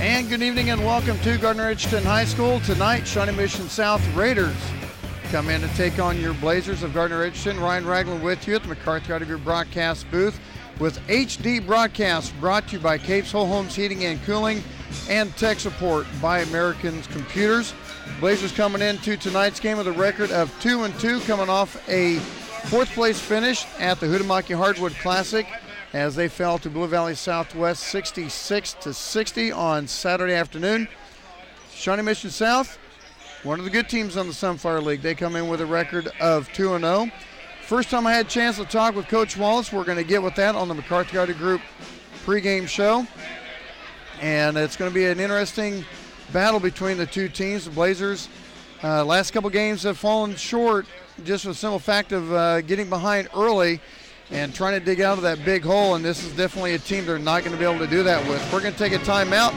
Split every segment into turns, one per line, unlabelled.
And good evening and welcome to Gardner Edgerton High School. Tonight, Shawnee Mission South Raiders come in to take on your Blazers of Gardner Edgerton. Ryan Ragland with you at the McCarthy Auto Group broadcast booth with HD broadcast brought to you by Capes Whole Homes Heating and Cooling and tech support by Americans Computers. Blazers coming into tonight's game with a record of 2-2, coming off a fourth place finish at the Hutamaki Hardwood Classic as they fell to Blue Valley Southwest 66-60 on Saturday afternoon. Shawnee Mission South, one of the good teams on the Sunflower League. They come in with a record of 2-0. First time I had a chance to talk with Coach Wallace. We're going to get with that on the McCarthy Auto Group pregame show. And it's going to be an interesting battle between the two teams. The Blazers, last couple games have fallen short just with the simple fact of getting behind early and trying to dig out of that big hole, and this is definitely a team they're not going to be able to do that with. We're going to take a timeout,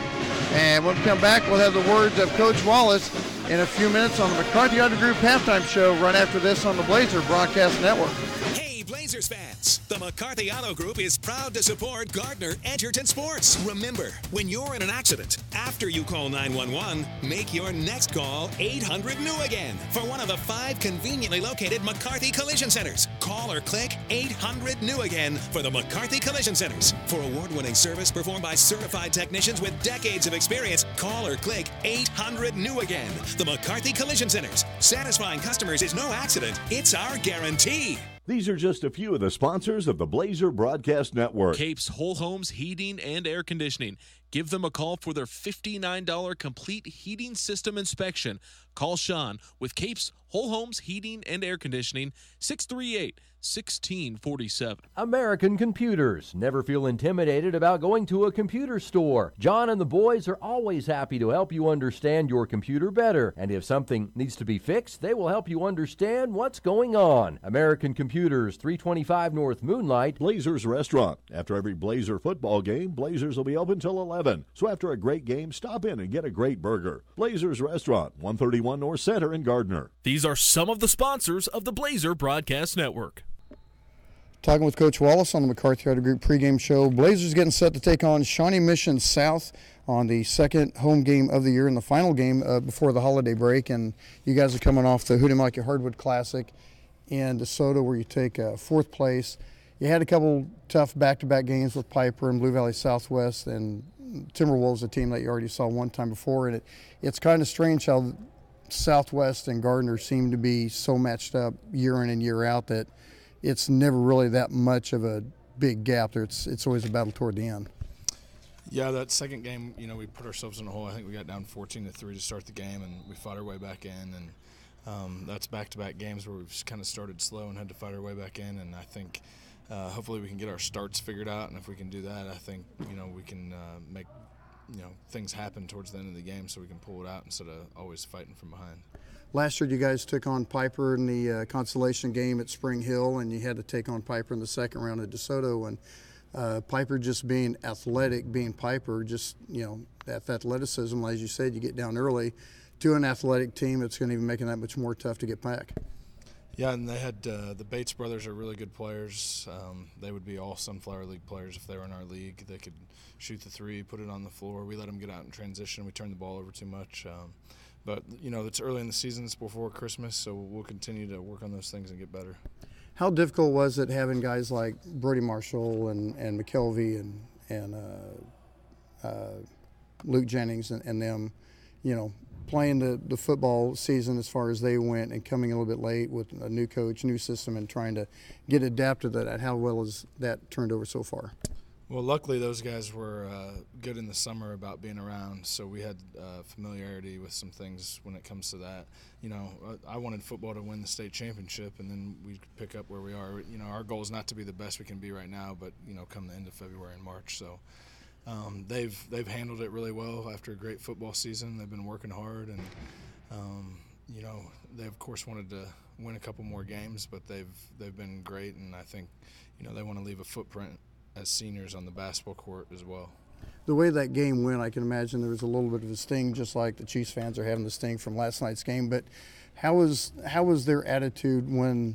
and when we come back, we'll have the words of Coach Wallace in a few minutes on the McCarthy Auto Group halftime show right after this on the Blazer Broadcast Network.
Hey, Blazers fans, the McCarthy Auto Group is proud to support Gardner Edgerton Sports. Remember, when you're in an accident, after you call 911, make your next call 800-NEW-AGAIN for one of the 5 conveniently located McCarthy Collision Centers. Call or click 800-NEW-AGAIN for the McCarthy Collision Centers. For award-winning service performed by certified technicians with decades of experience, call or click 800-NEW-AGAIN. The McCarthy Collision Centers. Satisfying customers is no accident. It's our guarantee.
These are just a few of the sponsors of the Blazer Broadcast Network.
Capes Whole Homes Heating and Air Conditioning. Give them a call for their $59 complete heating system inspection. Call Sean with Capes Whole Homes Heating and Air Conditioning, 638-1647.
American Computers. Never feel intimidated about going to a computer store. John and the boys are always happy to help you understand your computer better. And if something needs to be fixed, they will help you understand what's going on. American Computers, 325 North Moonlight.
Blazers Restaurant. After every Blazer football game, Blazers will be open till 11. So after a great game, stop in and get a great burger. Blazers Restaurant, 131 North Center in Gardner.
These are some of the sponsors of the Blazer Broadcast Network.
Talking with Coach Wallace on the McCarthy Auto Group pregame show. Blazers getting set to take on Shawnee Mission South on the second home game of the year and the final game before the holiday break. And you guys are coming off the Hutamaki Hardwood Classic in DeSoto where you take fourth place. You had a couple tough back-to-back games with Piper and Blue Valley Southwest, and Timberwolves, a team that you already saw one time before. And it's kind of strange how Southwest and Gardner seem to be so matched up year in and year out that it's never really that much of a big gap. It's always a battle toward the end.
Yeah, that second game, we put ourselves in a hole. I think we got down 14-3 to start the game, and we fought our way back in. And that's back-to-back games where we've kind of started slow and had to fight our way back in. And I think hopefully we can get our starts figured out. And if we can do that, I think, we can make things happen towards the end of the game so we can pull it out instead of always fighting from behind.
Last year you guys took on Piper in the consolation game at Spring Hill, and you had to take on Piper in the second round at DeSoto. And Piper just being athletic, being Piper, just, that athleticism, as you said, you get down early to an athletic team, it's going to even make it that much more tough to get back.
Yeah, and they had the Bates brothers are really good players. They would be all Sunflower League players if they were in our league. They could shoot the three, put it on the floor. We let them get out in transition. We turned the ball over too much. But, it's early in the season. It's before Christmas, so we'll continue to work on those things and get better.
How difficult was it having guys like Brody Marshall and McKelvey and Luke Jennings and them, playing the football season as far as they went and coming a little bit late with a new coach, new system, and trying to get adapted to that? How well has that turned over so far?
Well, luckily those guys were good in the summer about being around, so we had familiarity with some things when it comes to that. I wanted football to win the state championship, and then we pick up where we are. Our goal is not to be the best we can be right now, but come the end of February and March. So they've handled it really well after a great football season. They've been working hard, and they of course wanted to win a couple more games, but they've been great, and I think they want to leave a footprint as seniors on the basketball court as well.
The way that game went, I can imagine there was a little bit of a sting, just like the Chiefs fans are having the sting from last night's game. But how was their attitude when,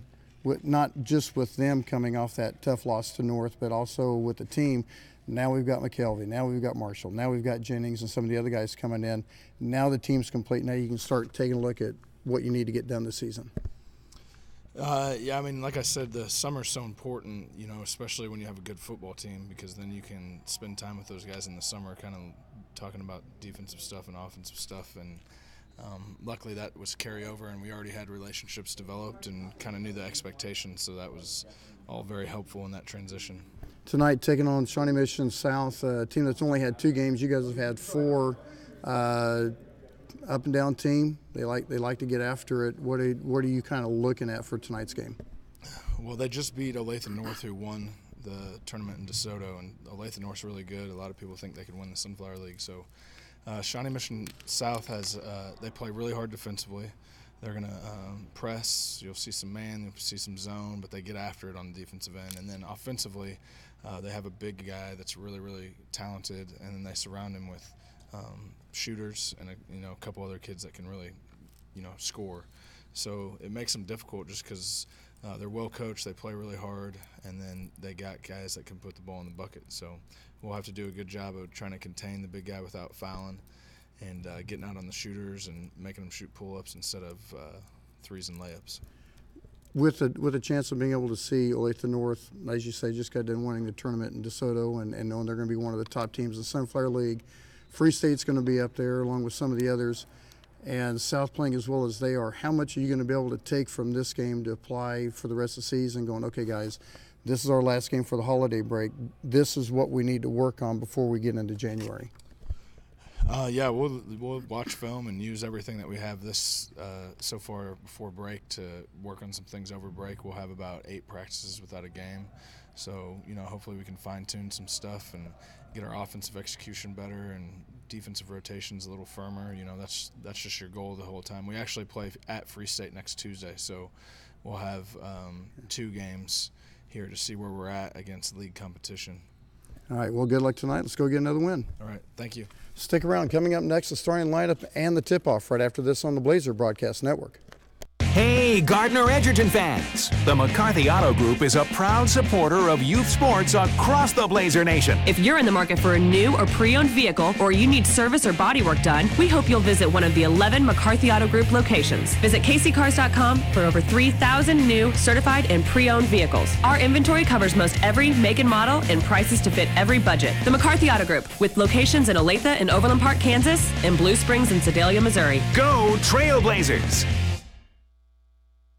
not just with them coming off that tough loss to North, but also with the team, Now we've got McKelvey. Now we've got Marshall. Now we've got Jennings and some of the other guys coming in. Now the team's complete. Now you can start taking a look at what you need to get done this season.
Yeah, I mean, like I said, the summer's so important, you know, especially when you have a good football team, because then you can spend time with those guys in the summer kind of talking about defensive stuff and offensive stuff. And luckily that was carryover, and we already had relationships developed and kind of knew the expectations, so that was all very helpful in that transition.
Tonight, taking on Shawnee Mission South, a team that's only had 2 games. You guys have had 4. Up and down team. They like to get after it. What are you kind of looking at for tonight's game?
Well, they just beat Olathe North, who won the tournament in DeSoto, and Olathe North's really good. A lot of people think they could win the Sunflower League. So Shawnee Mission South they play really hard defensively. They're going to press. You'll see some man, you'll see some zone, but they get after it on the defensive end. And then offensively, they have a big guy that's really, really talented, and then they surround him with shooters and a couple other kids that can really, score. So it makes them difficult just because they're well coached, they play really hard, and then they got guys that can put the ball in the bucket. So we'll have to do a good job of trying to contain the big guy without fouling, and getting out on the shooters and making them shoot pull-ups instead of threes and layups.
With a chance of being able to see Olathe North, as you say, just got done winning the tournament in DeSoto and knowing they're going to be one of the top teams in the Sunflower League. Free State's going to be up there along with some of the others, and South playing as well as they are. How much are you going to be able to take from this game to apply for the rest of the season, going, okay, guys, this is our last game for the holiday break. This is what we need to work on before we get into January?
Yeah, we'll watch film and use everything that we have this so far before break to work on some things over break. We'll have about 8 practices without a game. So, hopefully we can fine-tune some stuff and get our offensive execution better and defensive rotations a little firmer. That's just your goal the whole time. We actually play at Free State next Tuesday, so we'll have 2 games here to see where we're at against league competition.
All right, well, good luck tonight. Let's go get another win.
All right, thank you.
Stick around. Coming up next, the starting lineup and the tip-off right after this on the Blazer Broadcast Network.
Hey, Gardner Edgerton fans! The McCarthy Auto Group is a proud supporter of youth sports across the Blazer Nation.
If you're in the market for a new or pre-owned vehicle, or you need service or body work done, we hope you'll visit one of the 11 McCarthy Auto Group locations. Visit kccars.com for over 3,000 new, certified, and pre-owned vehicles. Our inventory covers most every make and model and prices to fit every budget. The McCarthy Auto Group, with locations in Olathe and Overland Park, Kansas, and Blue Springs and Sedalia, Missouri.
Go Trailblazers!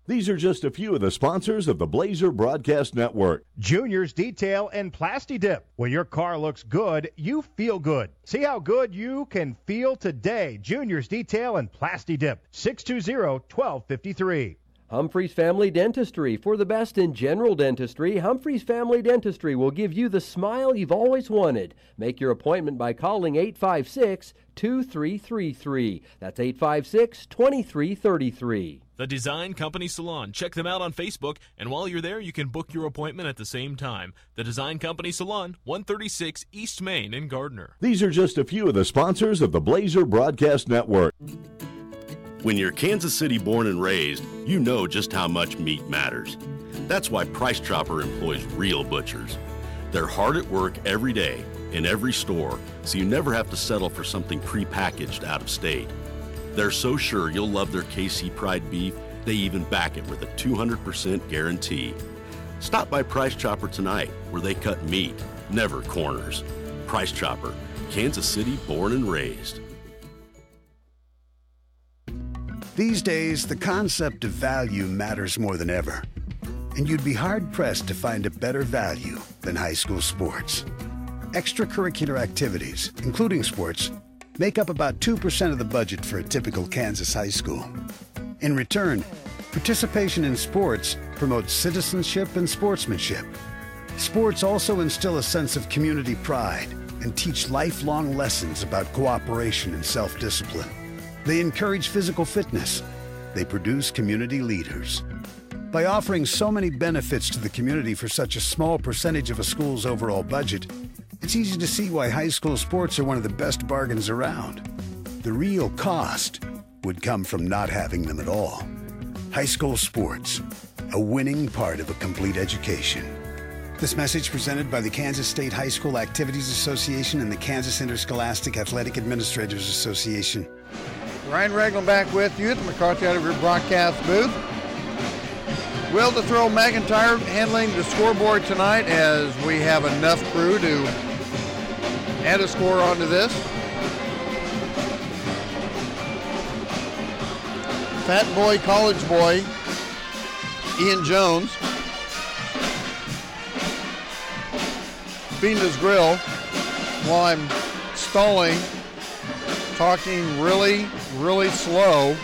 These are just a few of the sponsors of the Blazer Broadcast Network.
Junior's Detail and Plasti-Dip. When your car looks good, you feel good. See how good you can feel today. Junior's Detail and Plasti-Dip. 620-1253.
Humphreys Family Dentistry. For the best in general dentistry, Humphreys Family Dentistry will give you the smile you've always wanted. Make your appointment by calling 856-2333. That's 856-2333.
The Design Company Salon. Check them out on Facebook, and while you're there, you can book your appointment at the same time. The Design Company Salon, 136 East Main in Gardner.
These are just a few of the sponsors of the Blazer Broadcast Network.
When you're Kansas City born and raised, you know just how much meat matters. That's why Price Chopper employs real butchers. They're hard at work every day, in every store, so you never have to settle for something prepackaged out of state. They're so sure you'll love their KC Pride beef, they even back it with a 200% guarantee. Stop by Price Chopper tonight, where they cut meat, never corners. Price Chopper, Kansas City born and raised.
These days, the concept of value matters more than ever. And you'd be hard-pressed to find a better value than high school sports. Extracurricular activities, including sports, make up about 2% of the budget for a typical Kansas high school. In return, participation in sports promotes citizenship and sportsmanship. Sports also instill a sense of community pride and teach lifelong lessons about cooperation and self-discipline. They encourage physical fitness. They produce community leaders. By offering so many benefits to the community for such a small percentage of a school's overall budget, it's easy to see why high school sports are one of the best bargains around. The real cost would come from not having them at all. High school sports, a winning part of a complete education. This message presented by the Kansas State High School Activities Association and the Kansas Interscholastic Athletic Administrators Association.
Ryan Ragland back with you at the McCarthy Auto Group broadcast booth. Will to throw McIntyre handling the scoreboard tonight as we have enough crew to add a score onto this. Fat boy, college boy, Ian Jones, feeding his grill while I'm stalling, talking really, really slow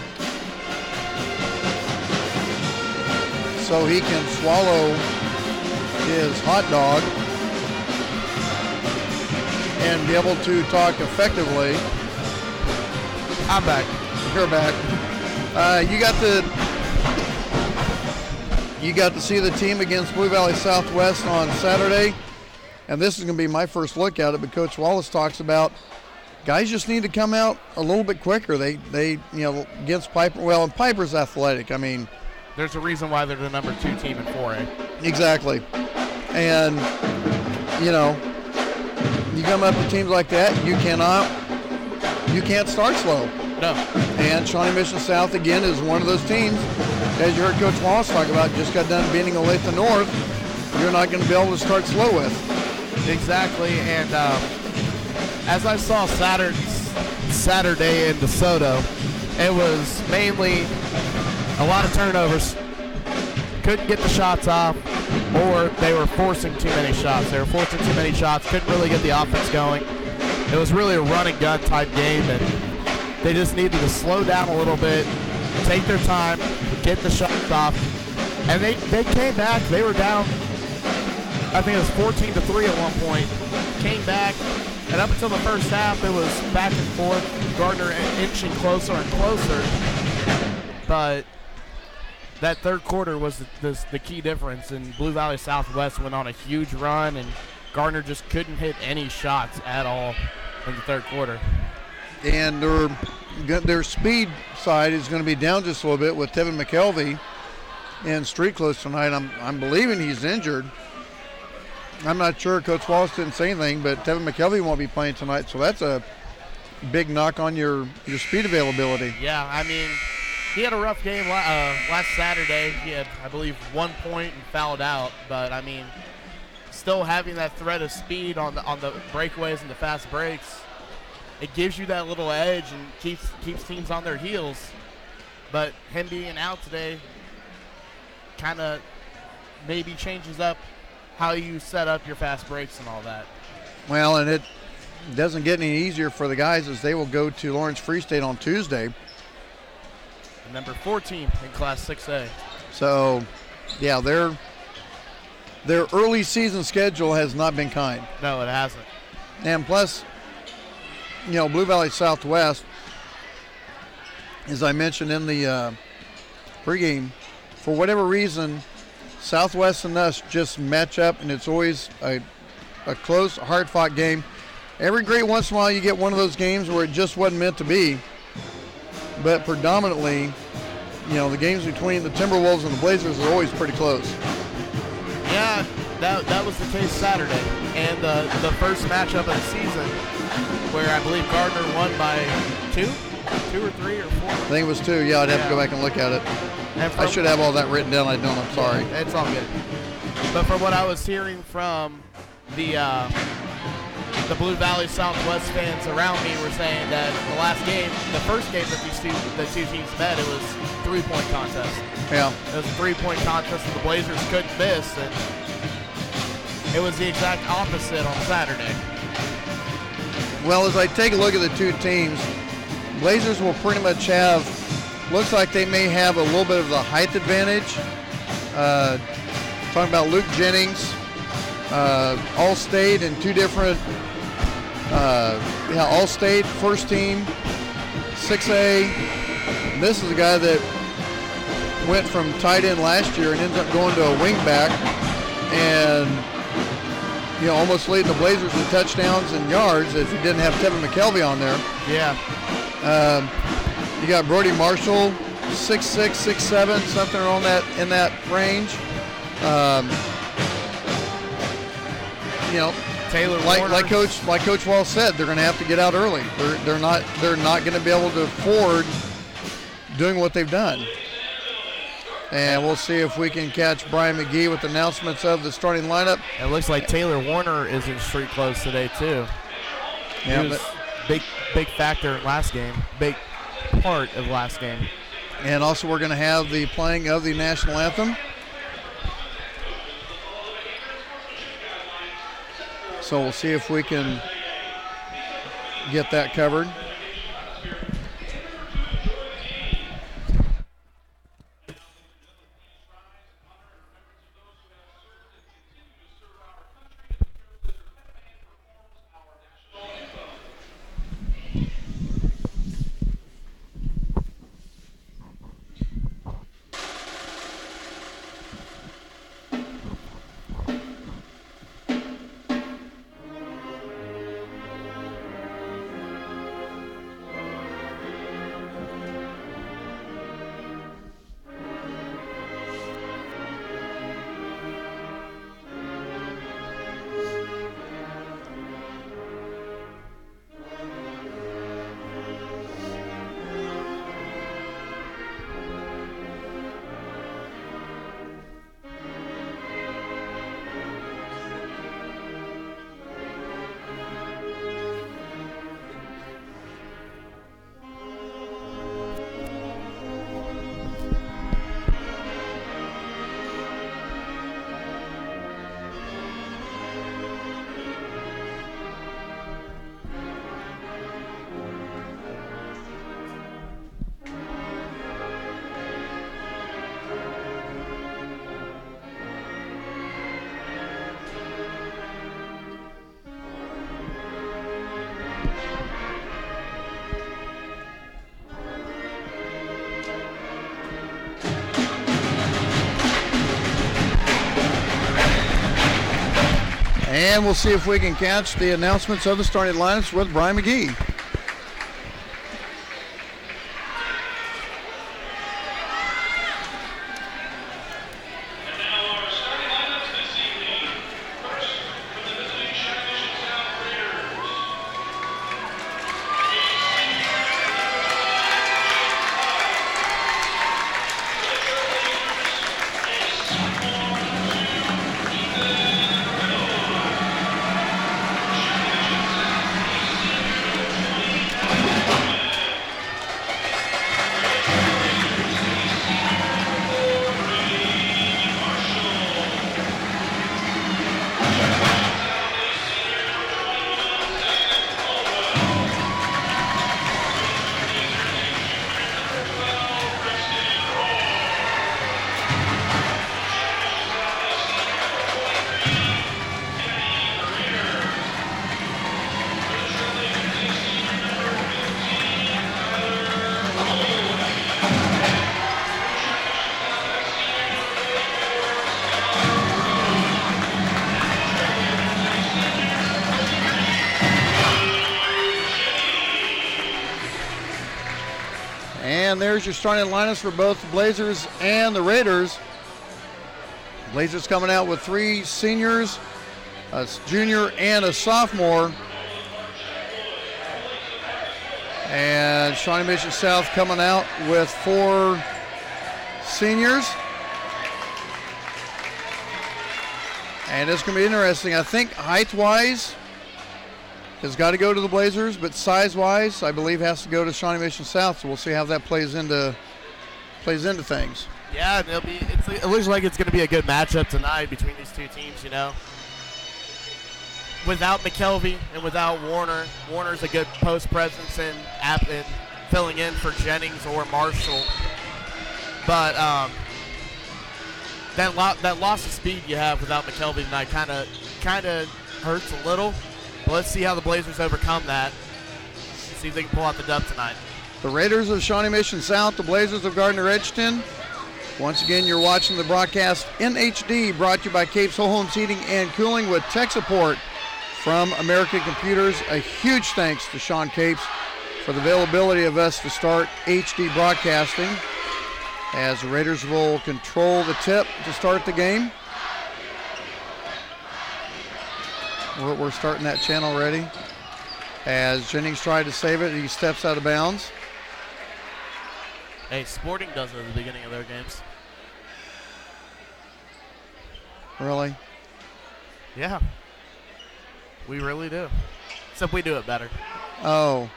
so he can swallow his hot dog and be able to talk effectively. I'm back. You're back. You got to see the team against Blue Valley Southwest on Saturday, and this is going to be my first look at it. But Coach Wallace talks about guys just need to come out a little bit quicker. They against Piper. Well, and Piper's athletic. I mean,
there's a reason why they're the number 2 team in 4A.
Exactly, and you come up to teams like that, you can't start slow.
No.
And Shawnee Mission South, again, is one of those teams, as you heard Coach Wallace talk about, just got done beating Olathe North, you're not going to be able to start slow with.
Exactly, and as I saw Saturday in DeSoto, it was mainly a lot of turnovers. Couldn't get the shots off, or they were forcing too many shots. They were forcing too many shots, couldn't really get the offense going. It was really a run and gun type game, and they just needed to slow down a little bit, take their time, get the shots off. And they came back. They were down, I think it was 14-3 at one point. Came back, and up until the first half, it was back and forth. Gardner inching closer and closer. But that third quarter was the key difference, and Blue Valley Southwest went on a huge run, and Gardner just couldn't hit any shots at all in the third quarter.
And their speed side is going to be down just a little bit with Tevin McKelvey in street close tonight. I'm believing he's injured. I'm not sure. Coach Wallace didn't say anything, but Tevin McKelvey won't be playing tonight, so that's a big knock on your speed availability.
Yeah, I mean, he had a rough game last Saturday. He had, I believe, 1 point and fouled out, but I mean, still having that threat of speed on the breakaways and the fast breaks, it gives you that little edge and keeps teams on their heels. But him being out today kind of maybe changes up how you set up your fast breaks and all that.
Well, and it doesn't get any easier for the guys as they will go to Lawrence Free State on Tuesday.
And number 14 in Class 6A.
So, yeah, their early season schedule has not been kind.
No, it hasn't.
And plus, Blue Valley Southwest, as I mentioned in the pregame, for whatever reason, Southwest and us just match up, and it's always a close, hard-fought game. Every great once in a while you get one of those games where it just wasn't meant to be, but predominantly, the games between the Timberwolves and the Blazers are always pretty close.
Yeah, that was the case Saturday, and the first matchup of the season, where I believe Gardner won by 2 or 3 or 4.
I think it was 2. Yeah, I'd have to go back and look at it. I should have all that written down. I don't. I'm sorry.
Yeah, it's all good. But from what I was hearing from the Blue Valley Southwest fans around me were saying that the last game, the first game that the two teams met, it was a 3-point contest.
Yeah.
It was a 3-point contest, and the Blazers couldn't miss. And it was the exact opposite on Saturday.
Well, as I take a look at the two teams, Blazers will pretty much have, looks like they may have a little bit of the height advantage. Talking about Luke Jennings, All-State and 2 different, All-State, first team, 6A. And this is a guy that went from tight end last year and ends up going to a wing back and almost leading the Blazers in touchdowns and yards if he didn't have Tevin McKelvey on there.
Yeah.
You got Brody Marshall, 6'6", 6'7", something in that range.
Taylor
like Coach Wall said, they're going to have to get out early. They're not going to be able to afford doing what they've done. And we'll see if we can catch Brian McGee with announcements of the starting lineup.
It looks like Taylor Warner is in street clothes today too.
Yeah,
he was big factor in last game, big part of last game.
And also we're going to have the playing of the national anthem. So we'll see if we can get that covered. And we'll see if we can catch the announcements of the starting lineups with Brian McGee. And there's your starting lineups for both the Blazers and the Raiders. Blazers coming out with 3 seniors, a junior and a sophomore. And Shawnee Mission South coming out with 4 seniors. And it's going to be interesting. I think height-wise has got to go to the Blazers, but size-wise, I believe has to go to Shawnee Mission South. So we'll see how that plays into things.
Yeah, it looks like it's going to be a good matchup tonight between these two teams. You know, without McKelvey and without Warner, Warner's a good post presence and filling in for Jennings or Marshall. But that loss of speed you have without McKelvey tonight kind of hurts a little. But let's see how the Blazers overcome that. See if they can pull out the dub tonight.
The Raiders of Shawnee Mission South, the Blazers of Gardner Edgerton. Once again, you're watching the broadcast in HD, brought to you by Capes Whole Homes Heating and Cooling with tech support from American Computers. A huge thanks to Sean Capes for the availability of us to start HD broadcasting, as the Raiders will control the tip to start the game. We're starting that chant already. As Jennings tried to save it, he steps out of bounds.
Hey, Sporting does it at the beginning of their games.
Really?
Yeah. We really do. Except we do it better.
Oh.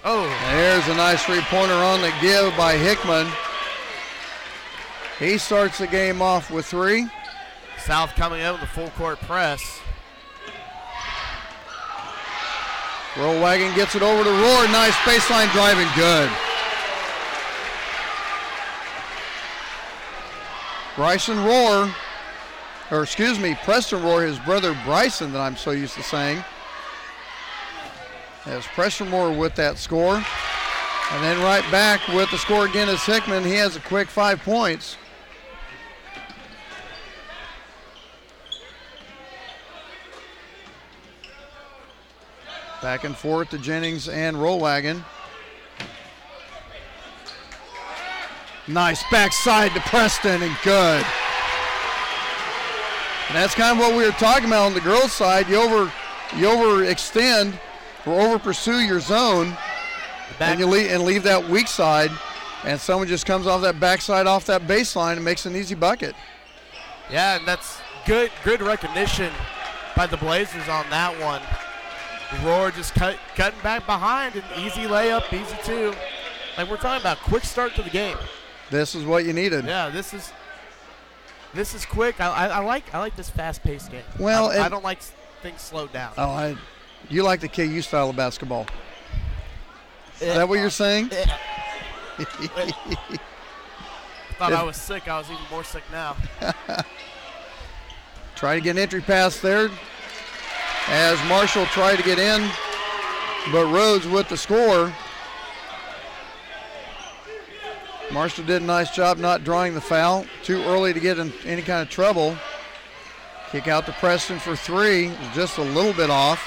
Oh.
There's a nice three-pointer on the give by Hickman. He starts the game off with 3.
South coming in with a full court press.
Roll Wagon gets it over to Rohr. Nice baseline driving. Good. Preston Rohr, his brother Bryson that I'm so used to saying. As Preston Rohr with that score. And then right back with the score again is Hickman. He has a quick 5 points. Back and forth to Jennings and Rollwagon. Nice backside to Preston and good. And that's kind of what we were talking about on the girls' side. You overextend or over pursue your zone and you leave that weak side, and someone just comes off that backside off that baseline and makes an easy bucket.
Yeah, and that's good recognition by the Blazers on that one. Rohr just cutting back behind, an easy layup, easy 2. Like we're talking about, quick start to the game.
This is what you needed.
Yeah, this is quick. I like this fast-paced game.
Well,
I don't like things slowed down.
Oh, you like the KU style of basketball. Is that what you're saying?
Thought I was sick. I was even more sick now.
Try to get an entry pass there as Marshall tried to get in, but Rhodes with the score. Marshall did a nice job not drawing the foul. Too early to get in any kind of trouble. Kick out to Preston for 3. Just a little bit off.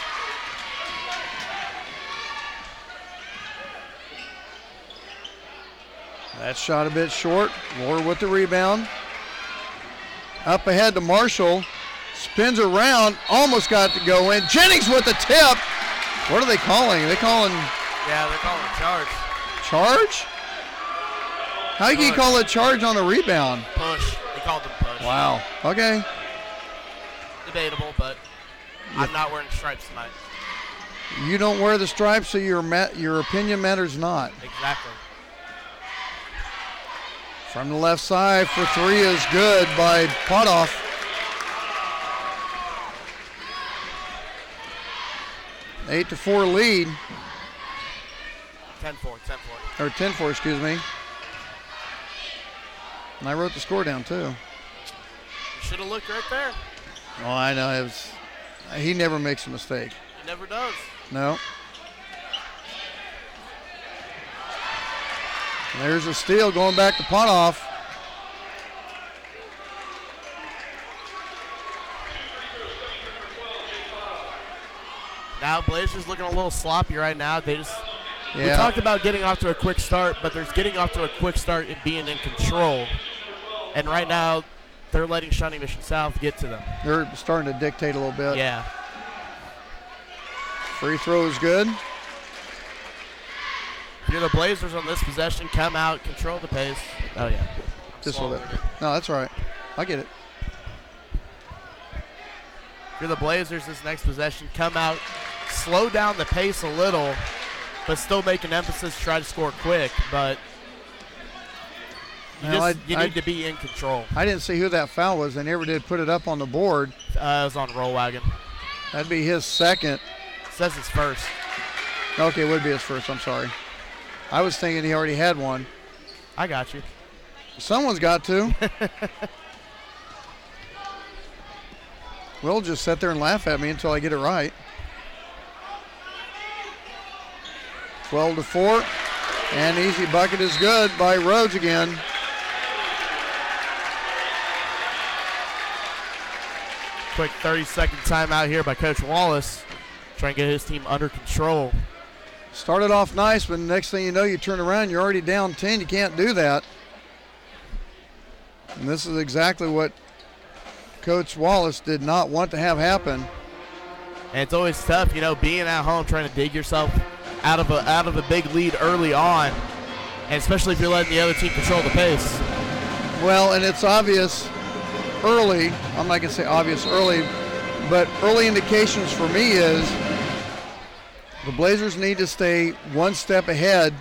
That shot a bit short. Moore with the rebound. Up ahead to Marshall. Spins around. Almost got to go in. Jennings with the tip. What are they calling? Are they calling?
Yeah, they're calling charge.
Charge? How can you call it charge on a rebound?
Push. They called them push.
Wow. Okay.
Debatable, but I'm not wearing stripes tonight.
You don't wear the stripes, so your opinion matters not.
Exactly.
From the left side for 3 is good by Potoff. An 8-4 lead.
10-4.
Or 10-4, excuse me. And I wrote the score down too.
You should have looked right there.
Oh, I know. He never makes a mistake.
He never does.
No. And there's a steal going back to Potoff.
Now Blazers looking a little sloppy right now. We talked about getting off to a quick start, but there's getting off to a quick start and being in control. And right now, they're letting Shawnee Mission South get to them.
They're starting to dictate a little bit.
Yeah.
Free throw is good.
If you're the Blazers on this possession, come out, control the pace. Oh, yeah.
Just a little bit. No, that's all right. I get it.
If you're the Blazers this next possession, come out, slow down the pace a little, but still make an emphasis to try to score quick. But you need to be in control.
I didn't see who that foul was. They never did put it up on the board.
It was on Rollwagon.
That'd be his second.
It says his first.
Okay, it would be his first. I'm sorry. I was thinking he already had one.
I got you.
Someone's got to. We'll just sit there and laugh at me until I get it right. 12-4. And easy bucket is good by Rhodes again.
Quick 30-second timeout here by Coach Wallace. Trying to get his team under control.
Started off nice, but the next thing you know, you turn around, you're already down 10. You can't do that. And this is exactly what Coach Wallace did not want to have happen.
And it's always tough, being at home trying to dig yourself out of a big lead early on, and especially if you're letting the other team control the pace.
Well, and it's obvious early. I'm not going to say obvious early, but early indications for me is the Blazers need to stay one step ahead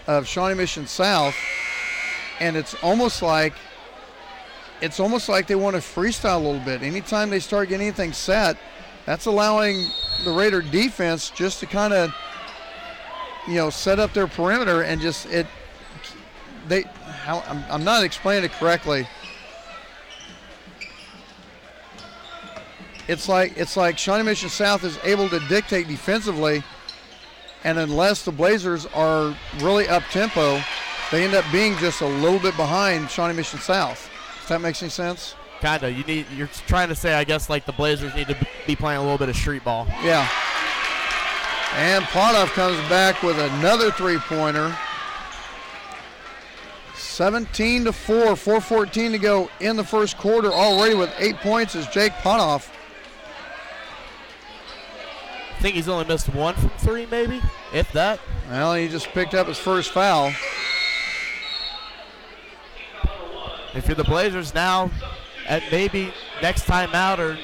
of Shawnee Mission South, and it's almost like they want to freestyle a little bit. Anytime they start getting anything set, that's allowing the Raider defense just to kind of, set up their perimeter and I'm not explaining it correctly. It's like Shawnee Mission South is able to dictate defensively, and unless the Blazers are really up tempo, they end up being just a little bit behind Shawnee Mission South. Does that make any sense?
Kinda. You're trying to say, I guess, like the Blazers need to be playing a little bit of street ball.
Yeah. And Potoff comes back with another three-pointer. 17-4, 4:14 to go in the first quarter. Already with 8 points is Jake Potoff.
I think he's only missed one from three, maybe, if that.
Well, he just picked up his first foul.
If you're the Blazers now, at maybe next time out or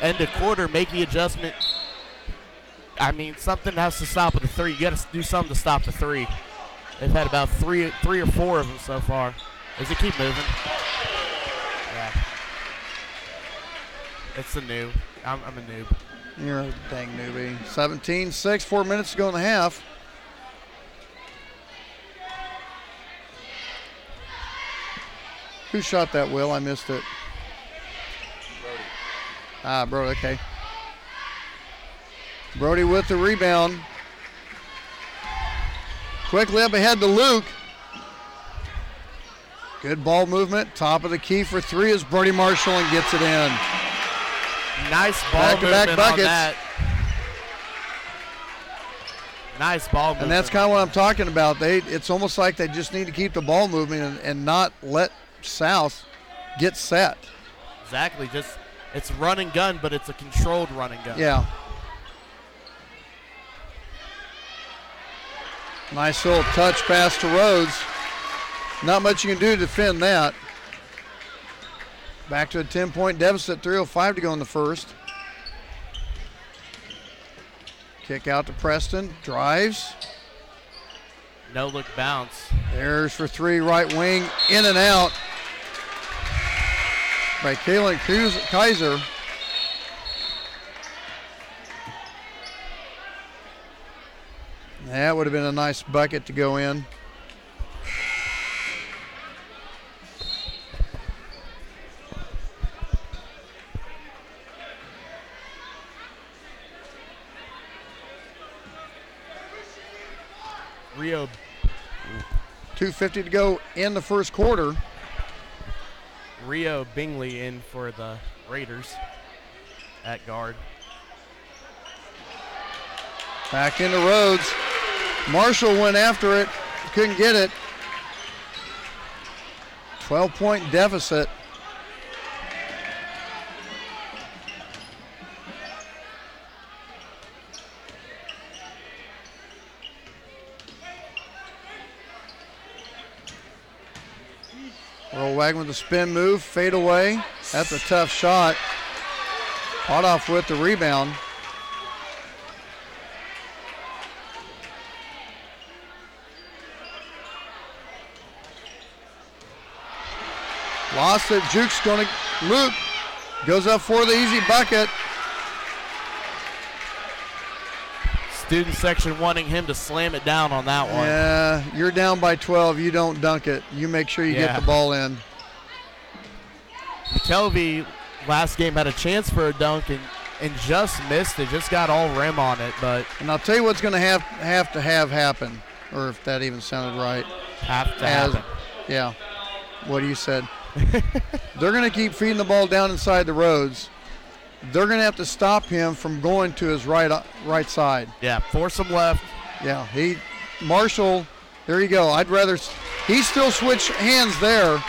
end of quarter, make the adjustment. I mean, something has to stop at the three. You got to do something to stop the three. They've had about three or four of them so far. Does it keep moving? Yeah. It's a noob. I'm a noob.
You're a dang newbie. 17-6, 4 minutes to go in the half. Who shot that, Will? I missed it. Brody, okay. Brody with the rebound. Quickly up ahead to Luke. Good ball movement. Top of the key for three is Brody Marshall and gets it in.
Nice ball movement
buckets.
On that. Nice ball movement.
And that's kind of what I'm talking about. It's almost like they just need to keep the ball moving and not let South get set.
Exactly. It's run and gun, but it's a controlled run and gun.
Yeah. Nice little touch pass to Rhodes. Not much you can do to defend that. Back to a 10-point deficit, 3:05 to go in the first. Kick out to Preston, drives.
No look bounce.
There's for three, right wing, in and out by Kalen Kaiser. That would have been a nice bucket to go in.
Rio.
2:50 to go in the first quarter.
Rio Bingley in for the Raiders at guard.
Back into Rhodes. Marshall went after it, couldn't get it. 12-point deficit. Earl Wagner with the spin move, fade away. That's a tough shot. Potoff with the rebound. Lost it. Juke's going to Luke. Goes up for the easy bucket.
Student section wanting him to slam it down on that one.
Yeah, you're down by 12. You don't dunk it. You make sure you get the ball in.
McKelvey last game had a chance for a dunk and just missed it. Just got all rim on it. And
I'll tell you what's going to have happen, or if that even sounded right.
Happen.
Yeah. What you said. They're going to keep feeding the ball down inside the Rhodes. They're going to have to stop him from going to his right side.
Yeah, force him left.
Yeah, Marshall, there you go. He still switch hands there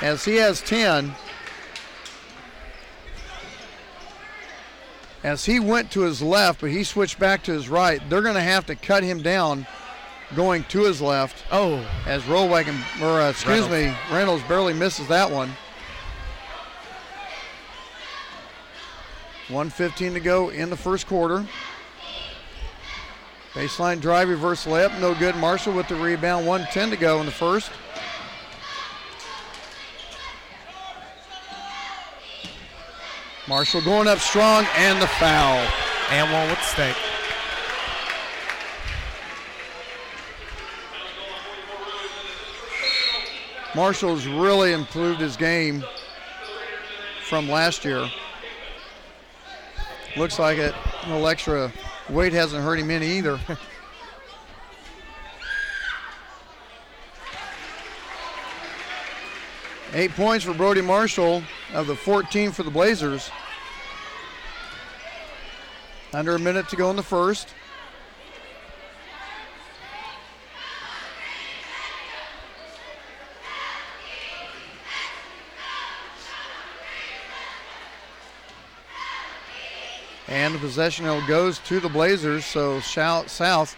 as he has 10. as he went to his left, but he switched back to his right. They're going to have to cut him down going to his left.
Oh.
As Reynolds barely misses that one. 1:15 to go in the first quarter. Baseline drive, reverse layup, no good. Marshall with the rebound, 1:10 to go in the first. Marshall going up strong, and the foul.
And one with the stake.
Marshall's really improved his game from last year. Looks like it. A little extra weight hasn't hurt him any either. Eight points for Brody Marshall of the 14 for the Blazers. Under a minute to go in the first. And the possession goes to the Blazers, so South is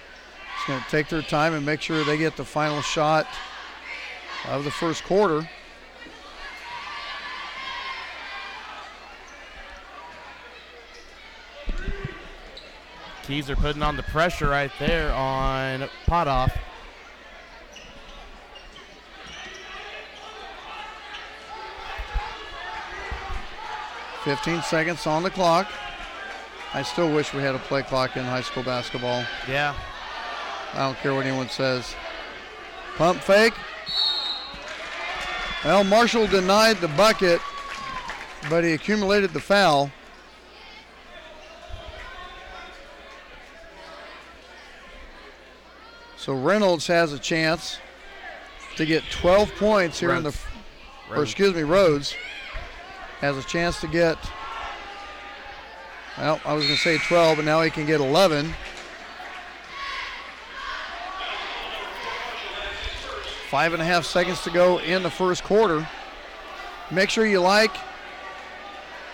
going to take their time and make sure they get the final shot of the first quarter.
Keys are putting on the pressure right there on Potoff.
$15 seconds on the clock. I still wish we had a play clock in high school basketball.
Yeah.
I don't care what anyone says. Pump fake. Well, Marshall denied the bucket, but he accumulated the foul. So Reynolds has a chance to get 12 points here in the, Rhodes has a chance to get, well, I was going to say 12, but now he can get 11. 5.5 seconds to go in the first quarter. Make sure you like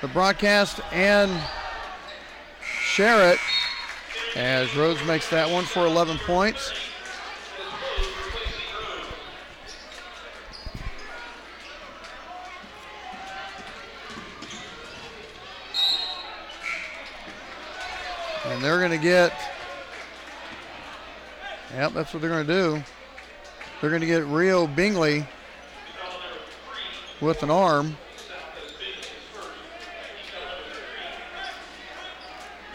the broadcast and share it as Rhodes makes that one for 11 points. And they're going to get, yep, that's what they're going to do. They're going to get Rio Bingley with an arm.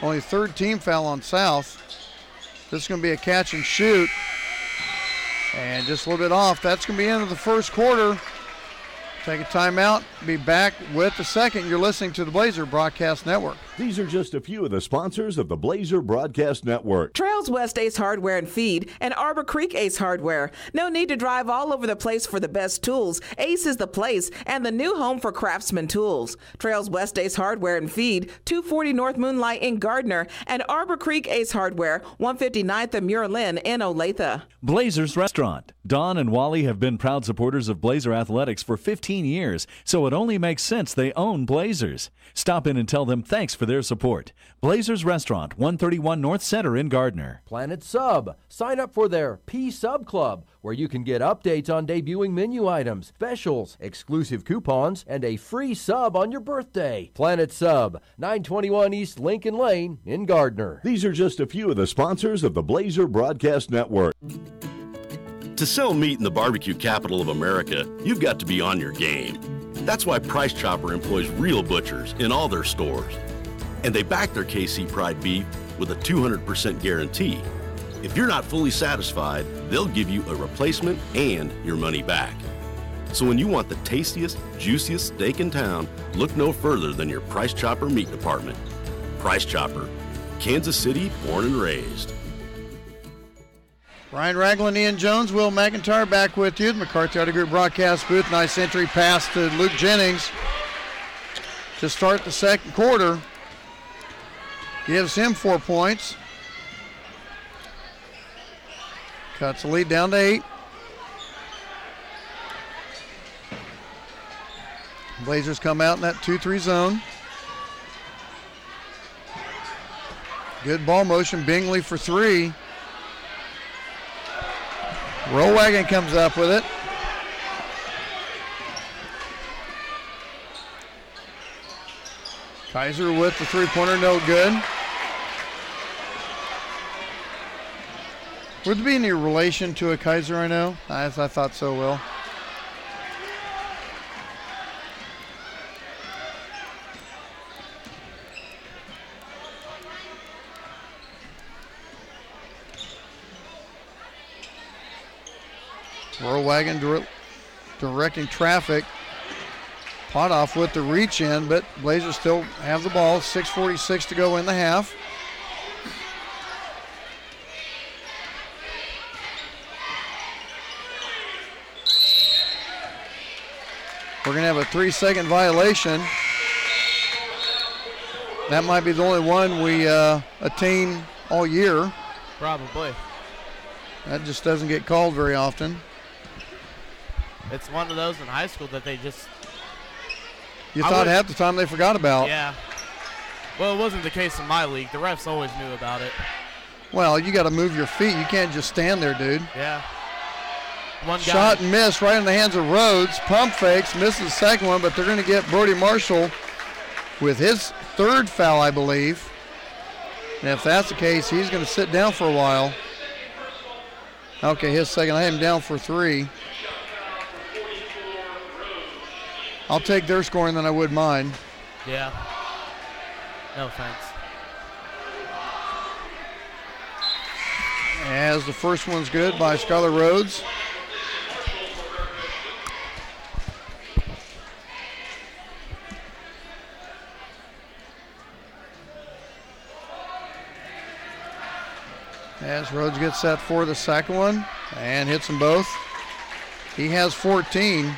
Only third team foul on South. This is going to be a catch and shoot. And just a little bit off. That's going to be the end of the first quarter. Take a timeout. Be back with the second. You're listening to the Blazer Broadcast Network.
These are just a few of the sponsors of the Blazer Broadcast Network.
Trails West Ace Hardware and Feed and Arbor Creek Ace Hardware. No need to drive all over the place for the best tools. Ace is the place and the new home for Craftsman tools. Trails West Ace Hardware and Feed, 240 North Moonlight in Gardner, and Arbor Creek Ace Hardware, 159th and Muir Lynn in Olathe.
Blazers Restaurant. Don and Wally have been proud supporters of Blazer Athletics for 15 years, so it only makes sense they own Blazers. Stop in and tell them thanks for their support. Blazers Restaurant, 131 North Center in Gardner.
Planet Sub. Sign up for their P-Sub Club, where you can get updates on debuting menu items, specials, exclusive coupons, and a free sub on your birthday. Planet Sub, 921 East Lincoln Lane in Gardner.
These are just a few of the sponsors of the Blazer Broadcast Network.
To sell meat in the barbecue capital of America, you've got to be on your game. That's why Price Chopper employs real butchers in all their stores. And they back their KC Pride beef with a 200% guarantee. If you're not fully satisfied, they'll give you a replacement and your money back. So when you want the tastiest, juiciest steak in town, look no further than your Price Chopper meat department. Price Chopper, Kansas City born and raised.
Ryan Ragland, Ian Jones, Will McIntyre back with you. The McCarthy Auto Group broadcast booth. Nice entry pass to Luke Jennings to start the second quarter. Gives him 4 points. Cuts the lead down to 8. Blazers come out in that 2-3 zone. Good ball motion. Bingley for three. Roll Wagon comes up with it. Kaiser with the three-pointer, no good. Would there be any relation to a Kaiser I know? I thought so, Will. Roll Wagon directing traffic. Potoff with the reach in, but Blazers still have the ball. 6:46 to go in the half. We're going to have a 3-second violation. That might be the only one we attain all year.
Probably.
That just doesn't get called very often.
It's one of those in high school that they just...
You thought half the time they forgot about.
Yeah. Well, it wasn't the case in my league. The refs always knew about it.
Well, you got to move your feet. You can't just stand there, dude.
Yeah. One guy.
Shot and miss right in the hands of Rhodes. Pump fakes, misses the second one, but they're going to get Brody Marshall with his third foul, I believe. And if that's the case, he's going to sit down for a while. Okay, his second. I had him down for three. I'll take their scoring than I would mine.
Yeah. No thanks.
As the first one's good by Skylar Rhodes. As Rhodes gets set for the second one and hits them both. He has 14.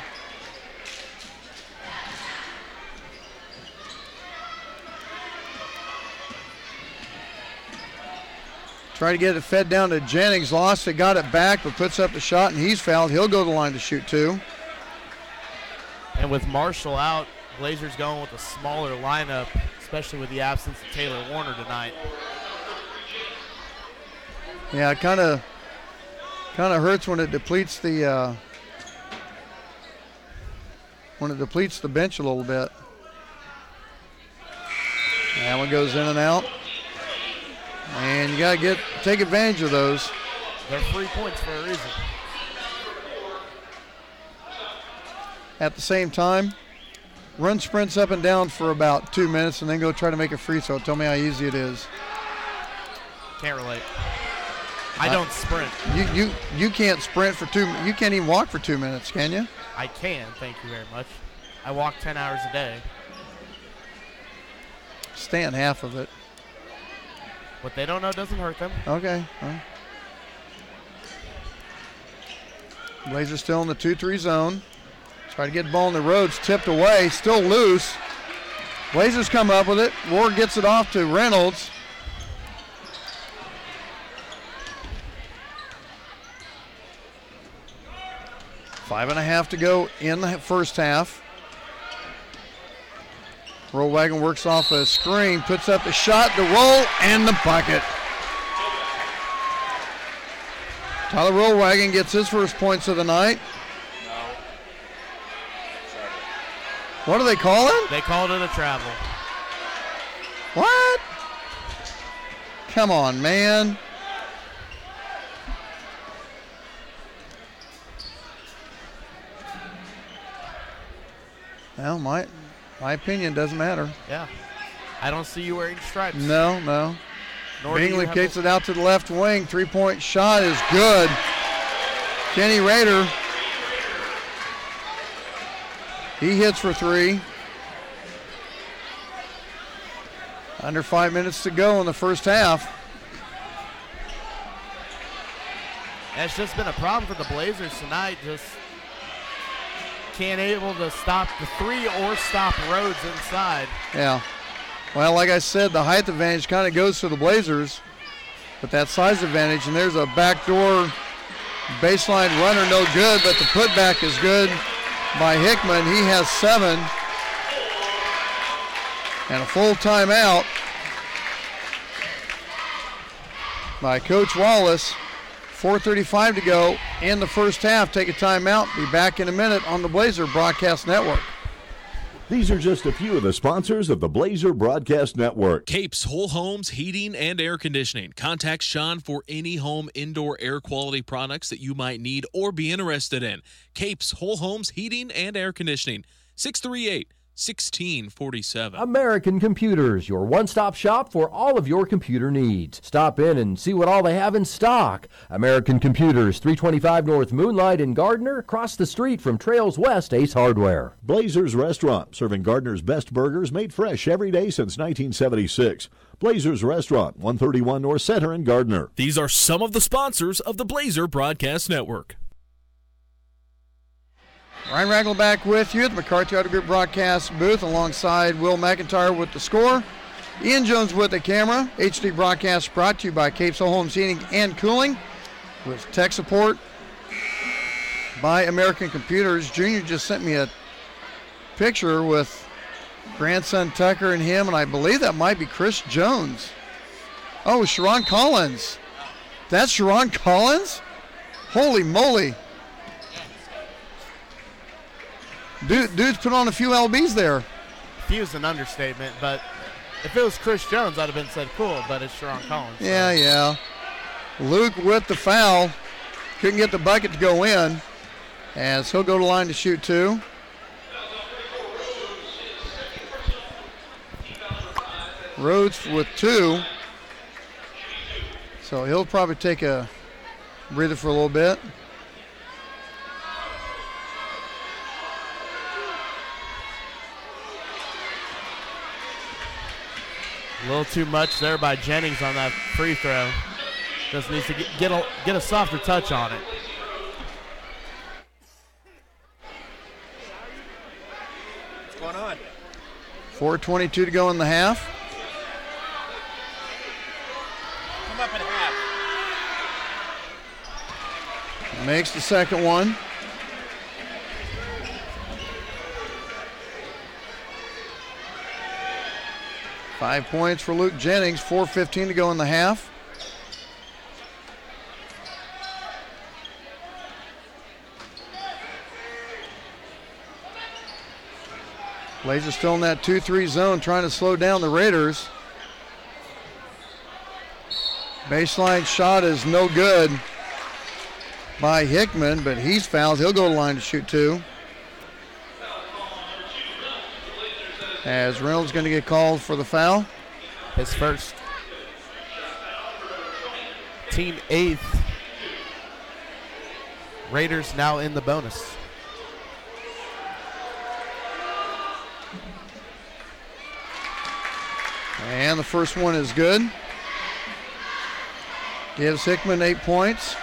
Try to get it fed down to Jennings. Lost it, got it back, but puts up the shot, and he's fouled. He'll go to the line to shoot two.
And with Marshall out, Blazers going with a smaller lineup, especially with the absence of Taylor Warner tonight.
Yeah, it kind of hurts when it depletes the bench a little bit. That one goes in and out. And you got to take advantage of those.
They're 3 points for a reason.
At the same time, run sprints up and down for about 2 minutes and then go try to make a free throw. Tell me how easy it is.
Can't relate. I don't sprint.
You can't sprint for you can't even walk for 2 minutes, can you?
I can, thank you very much. I walk 10 hours a day.
Stand half of it.
What they don't know doesn't hurt them.
Okay. Well. Blazers still in the 2-3 zone. Try to get the ball on the roads, tipped away, still loose. Blazers come up with it. Ward gets it off to Reynolds. Five and a half to go in the first half. Roll Wagon works off a screen, puts up the shot, the roll, and the bucket. Tyler Roll Wagon gets his first points of the night. What do they call it?
They called it a travel.
What? Come on, man. Well, my opinion doesn't matter.
Yeah. I don't see you wearing stripes.
No.
Nor
Bingley kicks it out to the left wing. Three-point shot is good. Kenny Rader. He hits for three. Under 5 minutes to go in the first half.
That's just been a problem for the Blazers tonight. Just can't able to stop the three or stop Rhodes inside.
Yeah. Well, like I said, the height advantage kind of goes to the Blazers, but that size advantage, and there's a backdoor baseline runner, no good, but the putback is good by Hickman. He has 7. And a full timeout. by Coach Wallace. 4:35 to go in the first half. Take a timeout. Be back in a minute on the Blazer Broadcast Network.
These are just a few of the sponsors of the Blazer Broadcast Network.
Capes Whole Homes Heating and Air Conditioning. Contact Sean for any home indoor air quality products that you might need or be interested in. Capes Whole Homes Heating and Air Conditioning. 638-1647.
American Computers, your one-stop shop for all of your computer needs. Stop in and see what all they have in stock. American Computers, 325 North Moonlight in Gardner, across the street from Trails West Ace Hardware.
Blazers Restaurant, serving Gardner's best burgers made fresh every day since 1976. Blazers Restaurant, 131 North Center in Gardner.
These are some of the sponsors of the Blazer Broadcast Network.
Ryan Ragland back with you at the McCarthy Auto Group broadcast booth alongside Will McIntyre with the score. Ian Jones with the camera. HD broadcast brought to you by Capes Whole Homes Heating and Cooling with tech support by American Computers. Junior just sent me a picture with grandson Tucker and him, and I believe that might be Chris Jones. Oh, Sharon Collins. That's Sharon Collins? Holy moly. Dude's put on a few LBs there.
Few is an understatement, but if it was Chris Jones, I'd have been said cool, but it's Sharon Collins. So.
Yeah. Luke with the foul. Couldn't get the bucket to go in, as he'll go to line to shoot two. Rhodes with two. So he'll probably take a breather for a little bit.
A little too much there by Jennings on that free throw. Just needs to get a softer touch on it.
What's going on?
4:22 to go in the half.
Come up in half.
Makes the second one. Five points for Luke Jennings, 4:15 to go in the half. Blazers still in that 2-3 zone, trying to slow down the Raiders. Baseline shot is no good by Hickman, but he's fouled. He'll go to line to shoot two. As Reynolds going to get called for the foul.
His first. Team 8th. Raiders now in the bonus.
And the first one is good. Gives Hickman 8 points.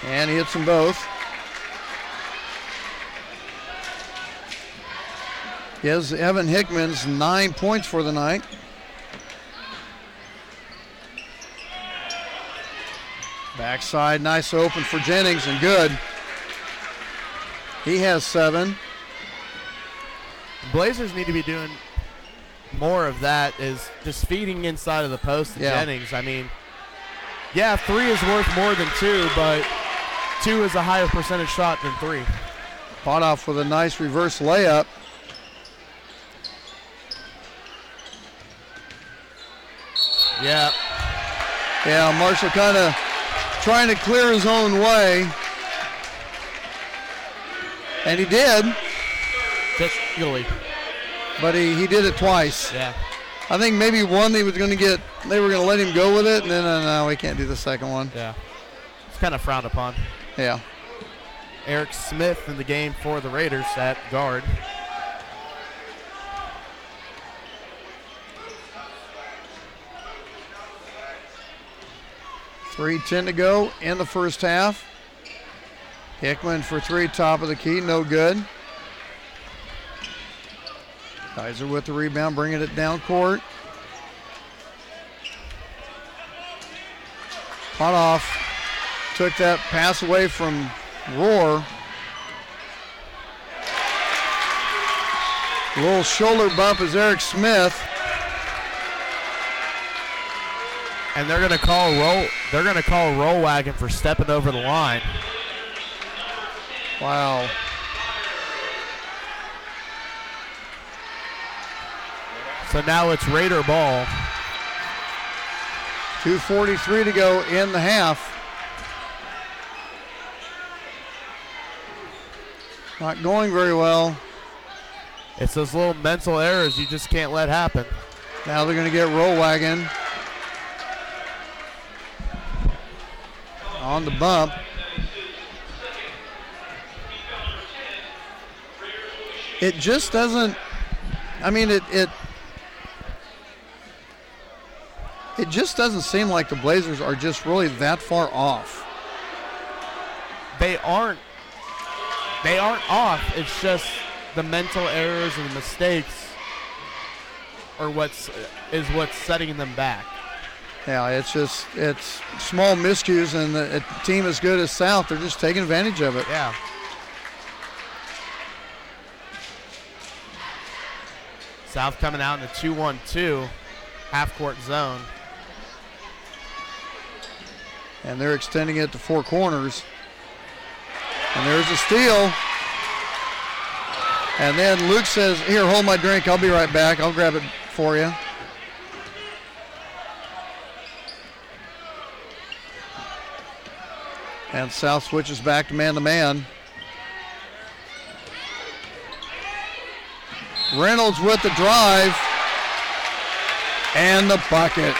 And he hits them both. Gives Evan Hickman's 9 points for the night. Backside, nice open for Jennings, and good. He has 7.
Blazers need to be doing more of that, is just feeding inside of the post to Jennings. I mean, yeah, 3 is worth more than 2, but 2 is a higher percentage shot than 3.
Potoff with a nice reverse layup.
Yeah.
Yeah, Marshall kind of trying to clear his own way. And he did.
Just really.
But he did it twice.
Yeah.
I think maybe one they were going to let him go with it, and then no, we can't do the second one.
Yeah. It's kind of frowned upon.
Yeah.
Eric Smith in the game for the Raiders at guard.
.310 to go in the first half. Hickman for 3, top of the key, no good. Kaiser with the rebound, bringing it down court. Potoff took that pass away from Rohr. A little shoulder bump is Eric Smith.
And they're going to call roll wagon for stepping over the line.
Wow.
So now it's Raider ball.
2:43 to go in the half. Not going very well.
It's those little mental errors you just can't let happen.
Now they're going to get roll wagon on the bump. It just doesn't, I mean, it just doesn't seem like the Blazers are just really that far off.
They aren't off. It's just the mental errors and the mistakes are what's setting them back.
Yeah, it's small miscues, and a team as good as South, they're just taking advantage of it.
Yeah. South coming out in the 2-1-2 half-court zone.
And they're extending it to four corners. And there's a steal. And then Luke says, here, hold my drink. I'll be right back. I'll grab it for you. And South switches back to man-to-man. Reynolds with the drive. And the bucket.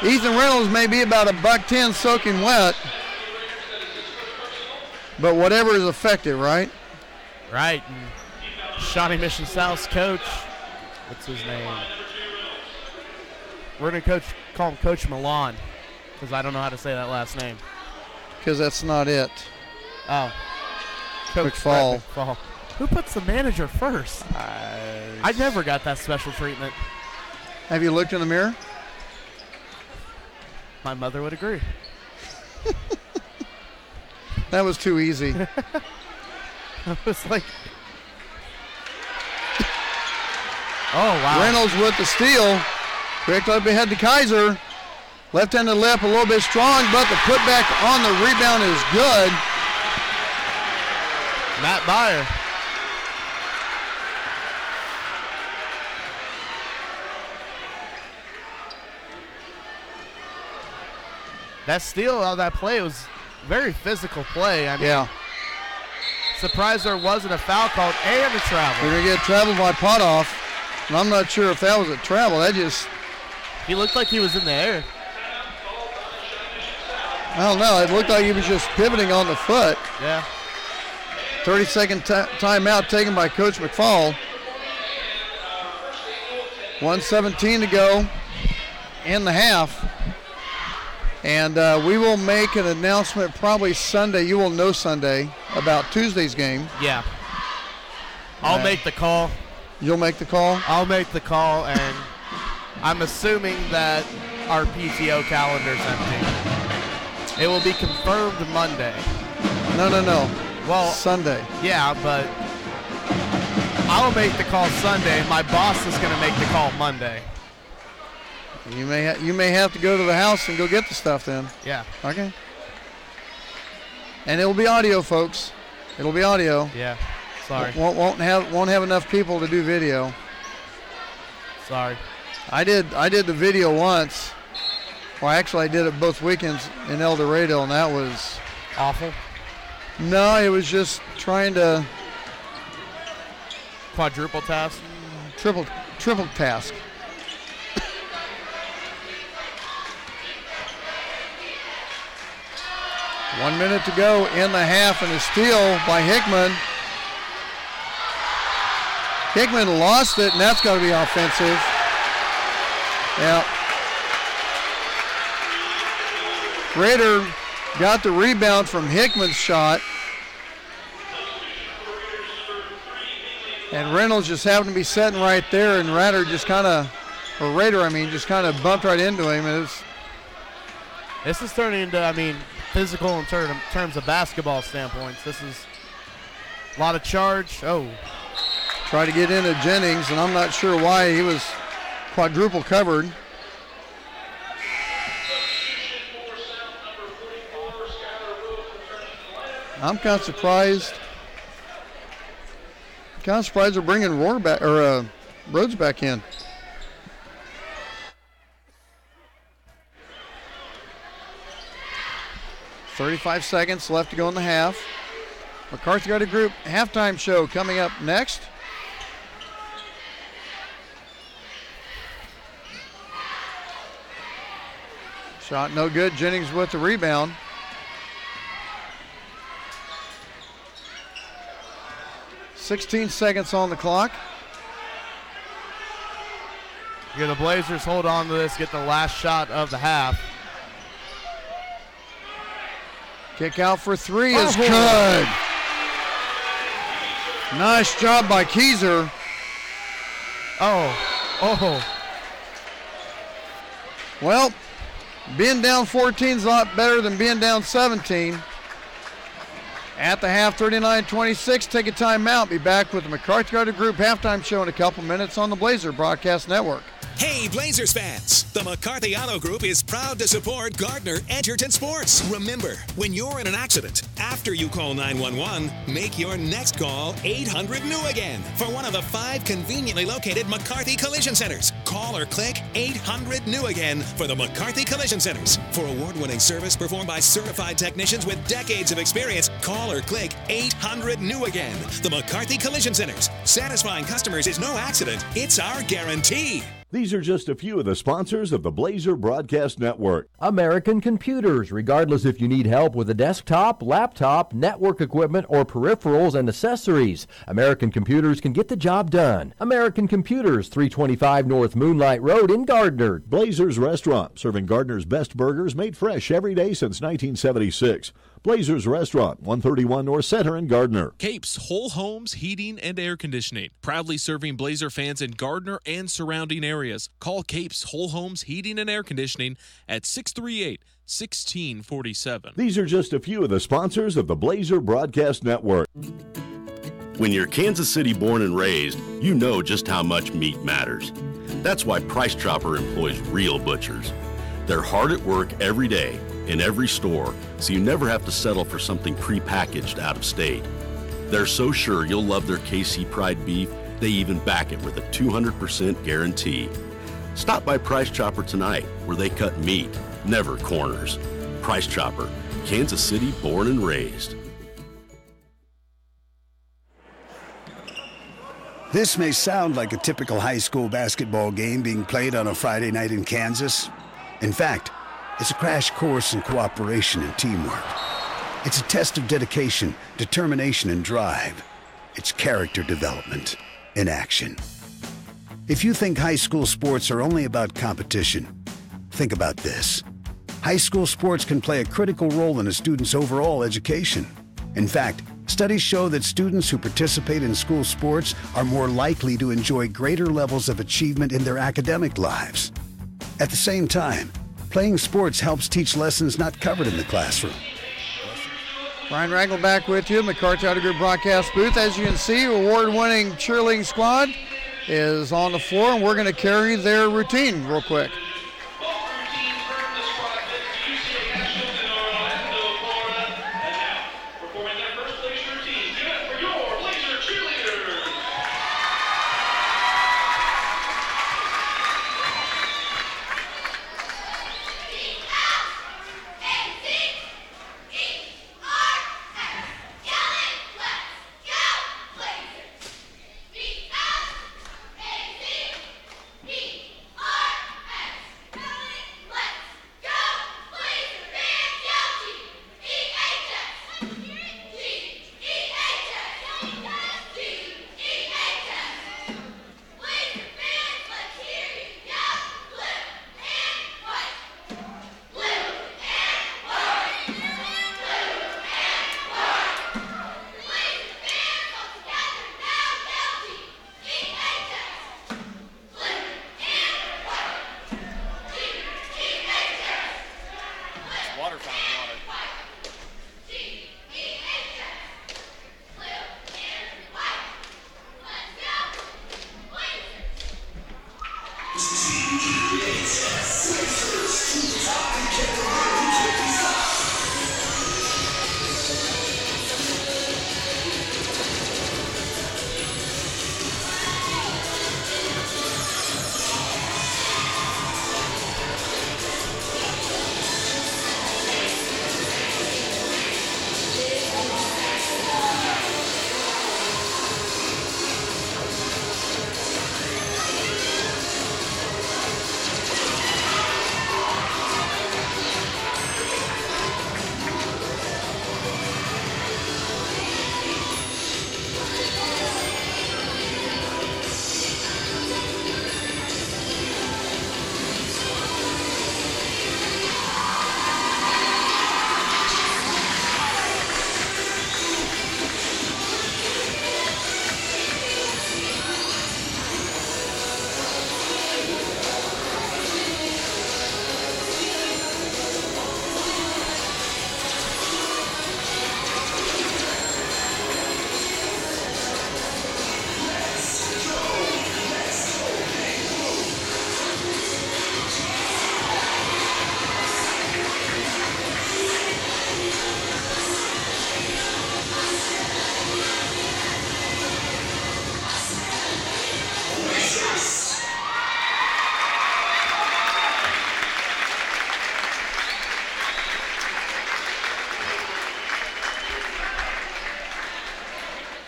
Ethan Reynolds may be about $110 soaking wet. But whatever is effective, right?
Right. And Shawnee Mission South's coach, what's his name? We're going to call him Coach Milan, because I don't know how to say that last name.
Because that's not it.
Oh. Coach
McFall.
McFall. Who puts the manager first? I never got that special treatment.
Have you looked in the mirror?
My mother would agree.
That was too easy.
I was like, oh, wow.
Reynolds with the steal. Quick up ahead to Kaiser. Left-handed left, a little bit strong, but the putback on the rebound is good.
Matt Byer. That steal out of that play was very physical play. I mean,
yeah.
Surprised there wasn't a foul called and a travel.
We're going to get traveled by Potoff. And I'm not sure if that was a travel. That just...
He looked like he was in the air.
I don't know. It looked like he was just pivoting on the foot.
Yeah.
30-second timeout taken by Coach McFall. 1:17 to go in the half. And we will make an announcement probably Sunday. You will know Sunday about Tuesday's game.
Yeah. I'll make the call.
You'll make the call?
I'll make the call, and I'm assuming that our PTO calendar's empty. It will be confirmed Monday.
No.
Well,
Sunday.
Yeah, but I'll make the call Sunday. My boss is going to make the call Monday.
You may have to go to the house and go get the stuff then.
Yeah.
Okay. And it'll be audio, folks. It'll be audio.
Yeah. Sorry.
Won't have enough people to do video.
Sorry.
I did the video once. Well, actually, I did it both weekends in El Dorado, and that was
awful.
No, it was just trying to
quadruple task.
Triple task. One minute to go in the half, and a steal by Hickman. Hickman lost it, and that's got to be offensive. Yeah. Raider got the rebound from Hickman's shot. And Reynolds just happened to be sitting right there, and Raider just kind of bumped right into him. And
this is turning into, physical in terms of basketball standpoints. This is a lot of charge. Oh.
Try to get into Jennings, and I'm not sure why. He was quadruple covered. I'm kind of surprised. They're bringing Rhodes back in. "35 seconds left to go in the half. McCarthy Garden Group halftime show coming up next. Shot no good. Jennings with the rebound. "16 seconds on the clock.
Yeah, the Blazers hold on to this, get the last shot of the half.
Kick out for three is good. Nice job by Keyser.
Oh.
Well, being down 14 is a lot better than being down 17. At the half, 39-26, take a timeout. Be back with the McCarthy Garden Group halftime show in a couple minutes on the Blazer Broadcast Network.
Hey, Blazers fans! The McCarthy Auto Group is proud to support Gardner Edgerton Sports. Remember, when you're in an accident, after you call 911, make your next call 800-NEW-AGAIN for one of the 5 conveniently located McCarthy Collision Centers. Call or click 800-NEW-AGAIN for the McCarthy Collision Centers. For award-winning service performed by certified technicians with decades of experience, call or click 800-NEW-AGAIN. The McCarthy Collision Centers. Satisfying customers is no accident. It's our guarantee.
These are just a few of the sponsors of the Blazer Broadcast Network.
American Computers. Regardless if you need help with a desktop, laptop, network equipment, or peripherals and accessories, American Computers can get the job done. American Computers, 325 North Moonlight Road in Gardner.
Blazers Restaurant, serving Gardner's best burgers made fresh every day since 1976. Blazers Restaurant, 131 North Center in Gardner.
Capes Whole Homes Heating and Air Conditioning, proudly serving Blazer fans in Gardner and surrounding areas. Call Capes Whole Homes Heating and Air Conditioning at 638-1647.
These are just a few of the sponsors of the Blazer Broadcast Network.
When you're Kansas City born and raised, you know just how much meat matters. That's why Price Chopper employs real butchers. They're hard at work every day in every store, so you never have to settle for something prepackaged out of state. They're so sure you'll love their KC Pride beef, they even back it with a 200% guarantee. Stop by Price Chopper tonight, where they cut meat, never corners. Price Chopper, Kansas City born and raised.
This may sound like a typical high school basketball game being played on a Friday night in Kansas. In fact, it's a crash course in cooperation and teamwork. It's a test of dedication, determination, and drive. It's character development in action. If you think high school sports are only about competition, think about this. High school sports can play a critical role in a student's overall education. In fact, studies show that students who participate in school sports are more likely to enjoy greater levels of achievement in their academic lives. At the same time, playing sports helps teach lessons not covered in the classroom.
Brian Ragland back with you, McCarthy Auto Group broadcast booth. As you can see, award-winning cheerleading squad is on the floor, and we're going to carry their routine real quick.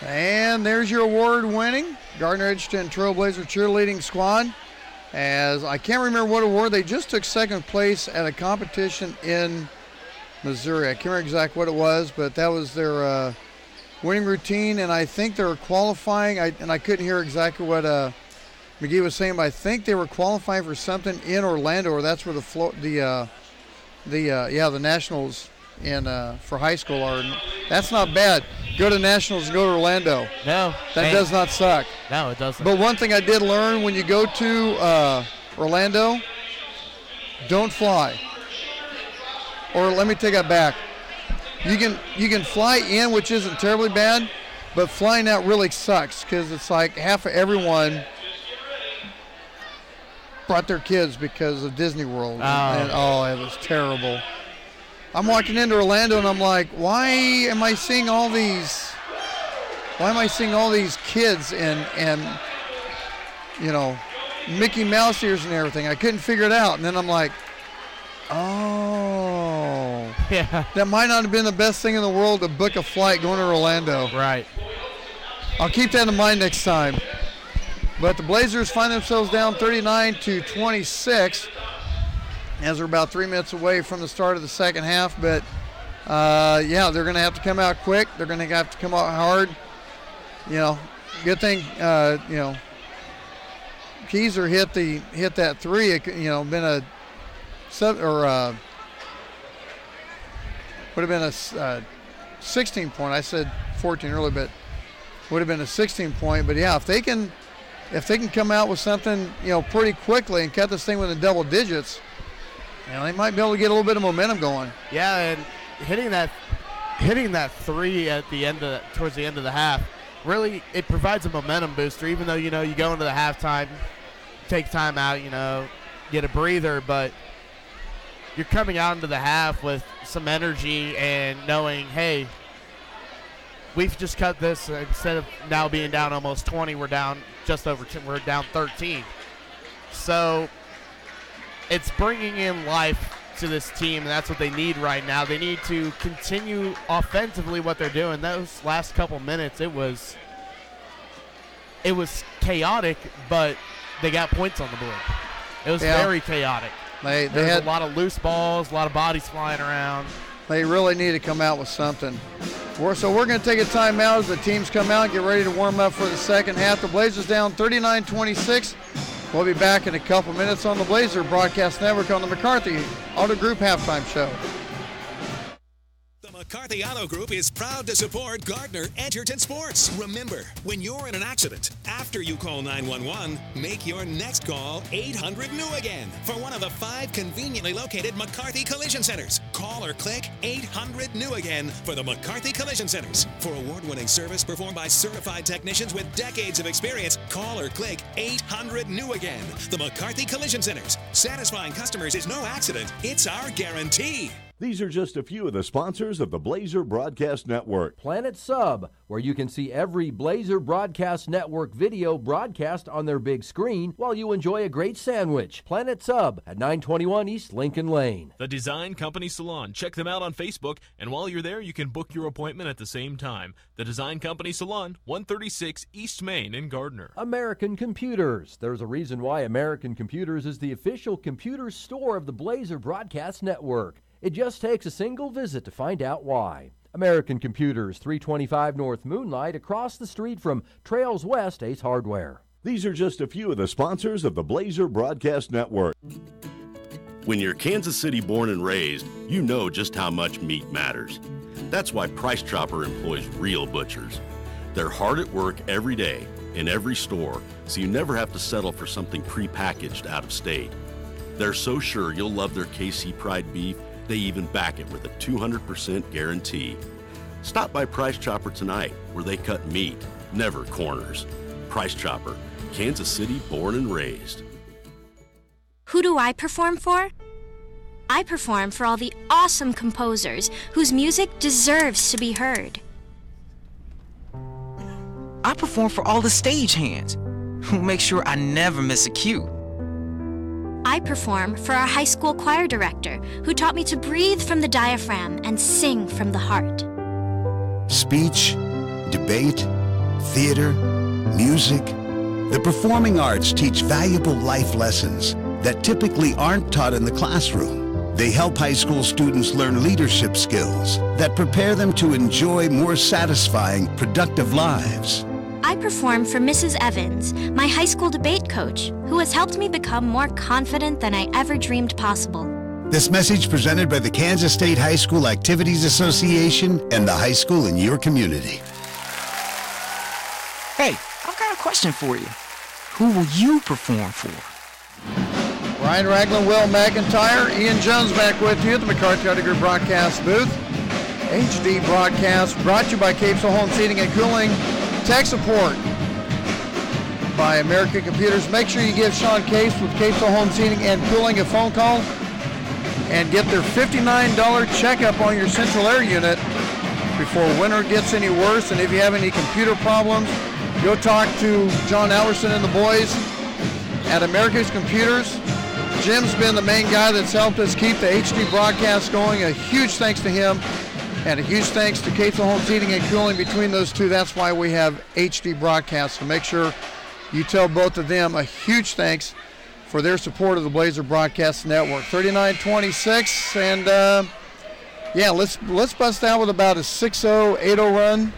And there's your award-winning Gardner Edgerton Trailblazer cheerleading squad. As I can't remember what award, they just took second place at a competition in Missouri. I can't remember exactly what it was, but that was their winning routine, and I think they were qualifying. I couldn't hear exactly what McGee was saying, but I think they were qualifying for something in Orlando, or that's where the Nationals for high school are. That's not bad. Go to Nationals and go to Orlando.
No.
That does not suck.
No, it doesn't.
But one thing I did learn, when you go to Orlando, don't fly. Or let me take that back. You can fly in, which isn't terribly bad, but flying out really sucks because it's like half of everyone brought their kids because of Disney World. And it was terrible. I'm walking into Orlando and I'm like, why am I seeing all these kids and Mickey Mouse ears and everything? I couldn't figure it out. And then I'm like,
yeah,
that might not have been the best thing in the world to book a flight going to Orlando.
Right.
I'll keep that in mind next time. But the Blazers find themselves down 39-26 as they're about 3 minutes away from the start of the second half. But, they're going to have to come out quick. They're going to have to come out hard. Good thing, Keyser hit that three. It, been a would have been a 16-point. I said 14 earlier, but would have been a 16-point. But yeah, if they can come out with something, pretty quickly and cut this thing within double digits, they might be able to get a little bit of momentum going.
Yeah, and hitting that three at the end towards the end of the half, really it provides a momentum booster. Even though you go into the halftime, take time out, get a breather, but you're coming out into the half with some energy and knowing, hey, we've just cut this. Instead of now being down almost 20, we're down just over 10. We're down 13. So it's bringing in life to this team, and that's what they need right now. They need to continue offensively what they're doing. Those last couple minutes, it was chaotic, but they got points on the board. It was very chaotic. They had a lot of loose balls, a lot of bodies flying around.
They really need to come out with something. So we're going to take a timeout as the teams come out and get ready to warm up for the second half. The Blazers down 39-26. We'll be back in a couple minutes on the Blazer Broadcast Network on the McCarthy Auto Group Halftime Show.
The McCarthy Auto Group is proud to support Gardner Edgerton Sports. Remember, when you're in an accident, after you call 911, make your next call 800-NEW-AGAIN for one of the 5 conveniently located McCarthy Collision Centers. Call or click 800-NEW-AGAIN for the McCarthy Collision Centers. For award-winning service performed by certified technicians with decades of experience, call or click 800-NEW-AGAIN. The McCarthy Collision Centers. Satisfying customers is no accident. It's our guarantee.
These are just a few of the sponsors of the Blazer Broadcast Network.
Planet Sub, where you can see every Blazer Broadcast Network video broadcast on their big screen while you enjoy a great sandwich. Planet Sub at 921 East Lincoln Lane.
The Design Company Salon. Check them out on Facebook, and while you're there, you can book your appointment at the same time. The Design Company Salon, 136 East Main in Gardner.
American Computers. There's a reason why American Computers is the official computer store of the Blazer Broadcast Network. It just takes a single visit to find out why. American Computers, 325 North Moonlight, across the street from Trails West Ace Hardware.
These are just a few of the sponsors of the Blazer Broadcast Network.
When you're Kansas City born and raised, you know just how much meat matters. That's why Price Chopper employs real butchers. They're hard at work every day in every store, so you never have to settle for something prepackaged out of state. They're so sure you'll love their KC Pride beef, they even back it with a 200% guarantee. Stop by Price Chopper tonight, where they cut meat, never corners. Price Chopper, Kansas City born and raised.
Who do I perform for? I perform for all the awesome composers whose music deserves to be heard.
I perform for all the stagehands who make sure I never miss a cue.
I perform for our high school choir director, who taught me to breathe from the diaphragm and sing from the heart.
Speech, debate, theater, music. The performing arts teach valuable life lessons that typically aren't taught in the classroom. They help high school students learn leadership skills that prepare them to enjoy more satisfying, productive lives.
I perform for Mrs. Evans, my high school debate coach, who has helped me become more confident than I ever dreamed possible.
This message presented by the Kansas State High School Activities Association and the high school in your community.
Hey, I've got a question for you. Who will you perform for?
Ryan Ragland, Will McIntyre, Ian Jones back with you at the McCarthy Auto Group broadcast booth. HD broadcast brought to you by Capesville Home Heating and Cooling. Tech support by American Computers. Make sure you give Sean Case with Capesville Home Heating and Cooling a phone call and get their $59 checkup on your central air unit before winter gets any worse. And if you have any computer problems, go talk to John Alverson and the boys at America's Computers. Jim's been the main guy that's helped us keep the HD broadcast going. A huge thanks to him, and a huge thanks to Capesville Home Heating and Cooling. Between those two, that's why we have HD broadcast. So make sure you tell both of them a huge thanks for their support of the Blazer Broadcast Network. 39-26, and yeah, let's bust out with about a 6-0, 8-0 run.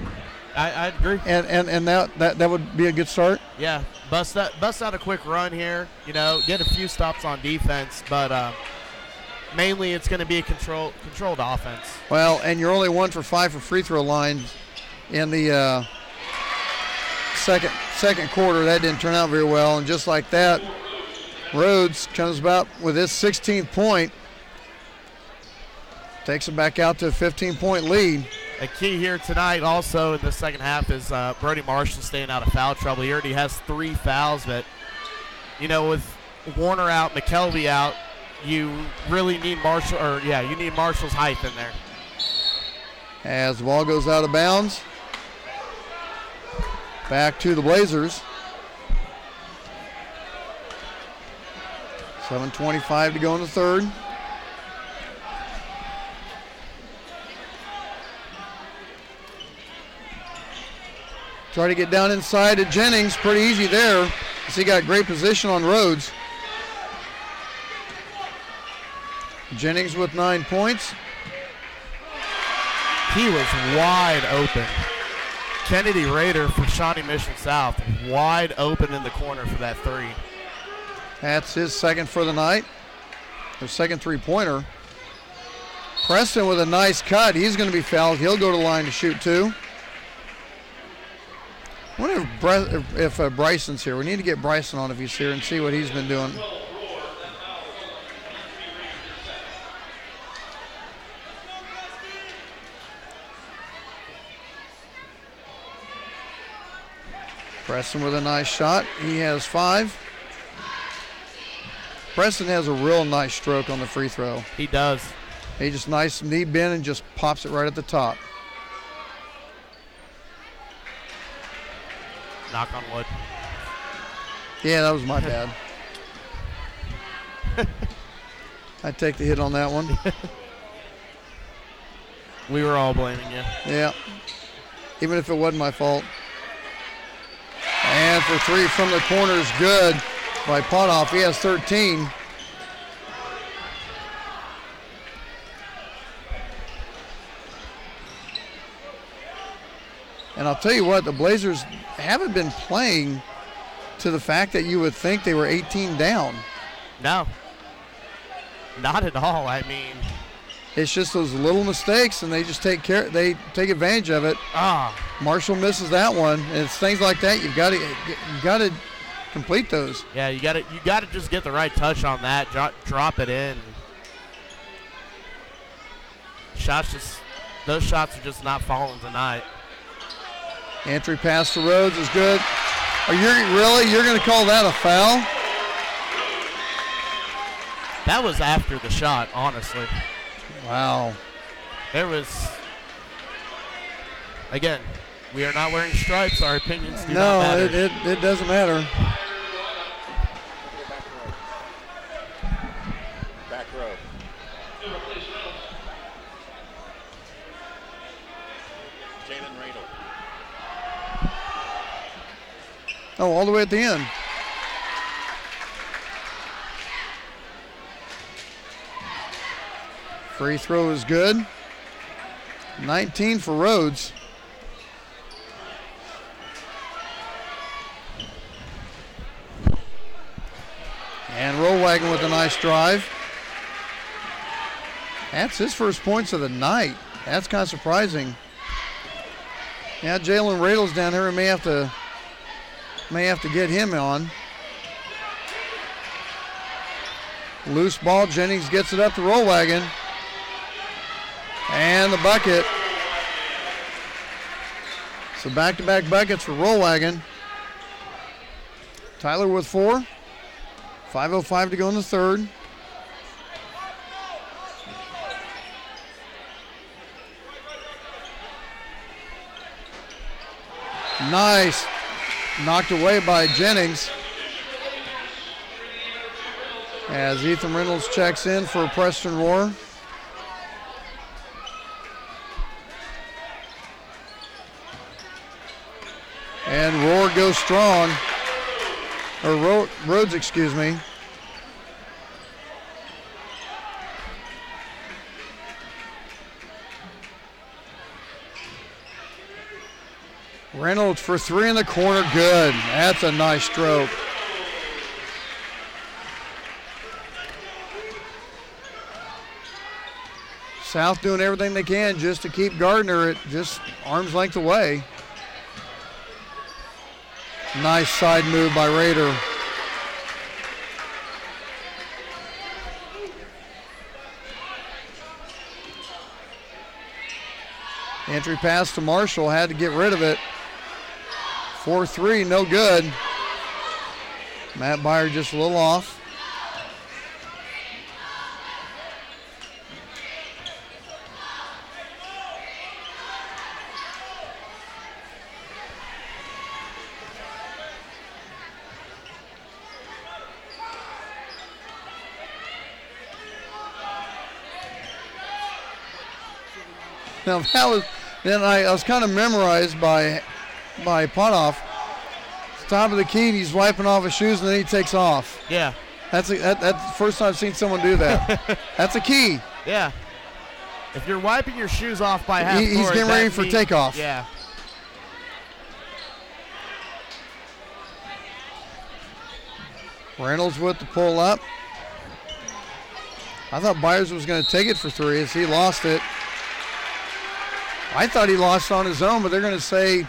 I agree.
And that would be a good start.
Yeah, bust out a quick run here. You know, get a few stops on defense, but mainly it's going to be a controlled offense.
Well, and you're only 1 for 5 for free throw line in the second quarter. That didn't turn out very well, and just like that, Rhodes comes about with his 16th point, takes it back out to a 15-point lead.
A key here tonight also in the second half is Brody Marshall staying out of foul trouble. He already has 3 fouls, but, you know, with Warner out, McKelvey out, you really need you need Marshall's height in there.
As the ball goes out of bounds, back to the Blazers. 7:25 to go in the third. Try to get down inside to Jennings. Pretty easy there, because he got great position on Rhodes. Jennings with 9 points.
He was wide open. Kennedy Rader for Shawnee Mission South, wide open in the corner for that 3.
That's his second for the night. His second three-pointer. Preston with a nice cut. He's going to be fouled. He'll go to the line to shoot 2. I wonder if Bryson's here. We need to get Bryson on if he's here and see what he's been doing. Preston with a nice shot. He has 5. Preston has a real nice stroke on the free throw.
He does.
He just nice knee bend and just pops it right at the top.
Knock on wood.
Yeah, that was my bad. I take the hit on that one.
We were all blaming you.
Yeah, even if it wasn't my fault. And for 3 from the corner is good by Potoff. He has 13. And I'll tell you what, the Blazers haven't been playing to the fact that you would think they were 18 down.
No, not at all. I mean,
it's just those little mistakes, and they just take advantage of it. Marshall misses that one, and it's things like that. You've got to complete those.
Yeah, you got to just get the right touch on that. Drop it in. Those shots are just not falling tonight.
Entry pass to Rhodes is good. You're going to call that a foul?
That was after the shot, honestly.
Wow.
There was, again, we are not wearing stripes. Our opinions do not matter.
No, it doesn't matter.
Back row. Jalen Radel.
Oh, all the way at the end. Free throw is good. 19 for Rhodes. And Rollwagon with a nice drive. That's his first points of the night. That's kind of surprising. Yeah, Jalen Radels down here. We may have to get him on. Loose ball. Jennings gets it up to Rollwagon. And the bucket. So back-to-back buckets for Rollwagon. Tyler with 4. 5:05 to go in the third. Nice. Knocked away by Jennings. As Ethan Reynolds checks in for Preston Roar. And Roar goes strong. Or Rhodes, excuse me. Reynolds for 3 in the corner, good. That's a nice stroke. South doing everything they can just to keep Gardner at just arm's length away. Nice side move by Raider. Entry pass to Marshall, had to get rid of it. 4-3, no good. Matt Byer just a little off. Now that was, then I was kind of memorized by Potoff. Top of the key, and he's wiping off his shoes, and then he takes off.
Yeah.
That's the first time I've seen someone do that. That's a key.
Yeah. If you're wiping your shoes off by half court,
he's getting ready for takeoff.
Yeah.
Reynolds with the pull up. I thought Byers was going to take it for 3 as he lost it. I thought he lost on his own, but they're going to say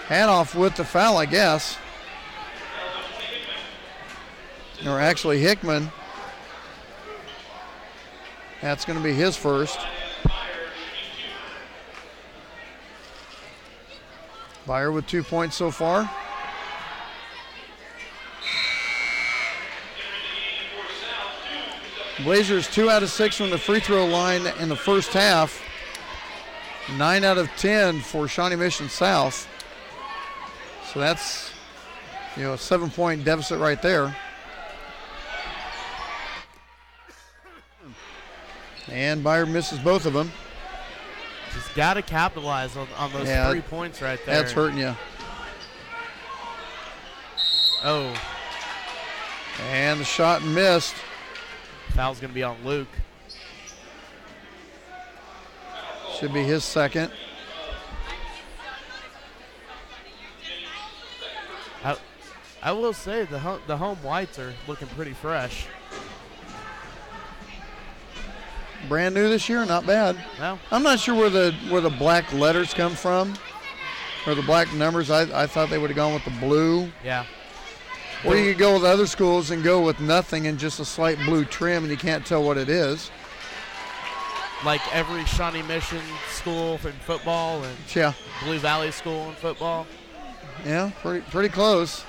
Hanoff with the foul, I guess. Or actually Hickman. That's going to be his first. Byer with 2 points so far. Blazers 2 out of 6 from the free throw line in the first half. 9 out of 10 for Shawnee Mission South. So that's, a 7-point deficit right there. And Byer misses both of them.
Just got to capitalize on those 3 points right there.
That's hurting you.
Oh.
And the shot missed.
Foul's going to be on Luke.
Should be his second.
I will say the home whites are looking pretty fresh.
Brand new this year, not bad.
No.
I'm not sure where the black letters come from, or the black numbers. I thought they would have gone with the blue.
Yeah.
Or you could go with other schools and go with nothing and just a slight blue trim, and you can't tell what it is.
Like every Shawnee Mission school in football and Blue Valley School in football.
Yeah, pretty close.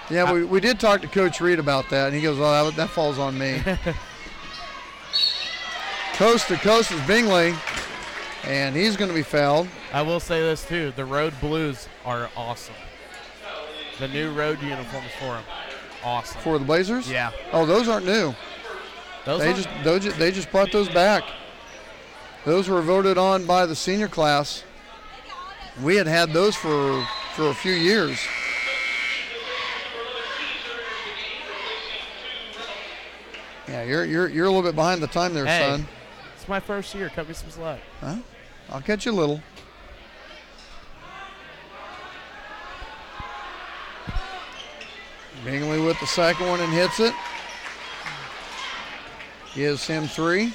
Yeah, we did talk to Coach Reed about that, and he goes, "Well, that falls on me." Coast to coast is Bingley, and he's going to be fouled.
I will say this too: the road blues are awesome. The new road uniforms for them. Awesome.
For the Blazers?
Yeah.
Oh, those aren't new. They just brought those back. Those were voted on by the senior class. We had those for a few years. Yeah, you're a little bit behind the time there,
hey,
son.
It's my first year. Cut me some slack.
Huh? I'll catch you a little. Bingley with the second one and hits it. Gives him 3.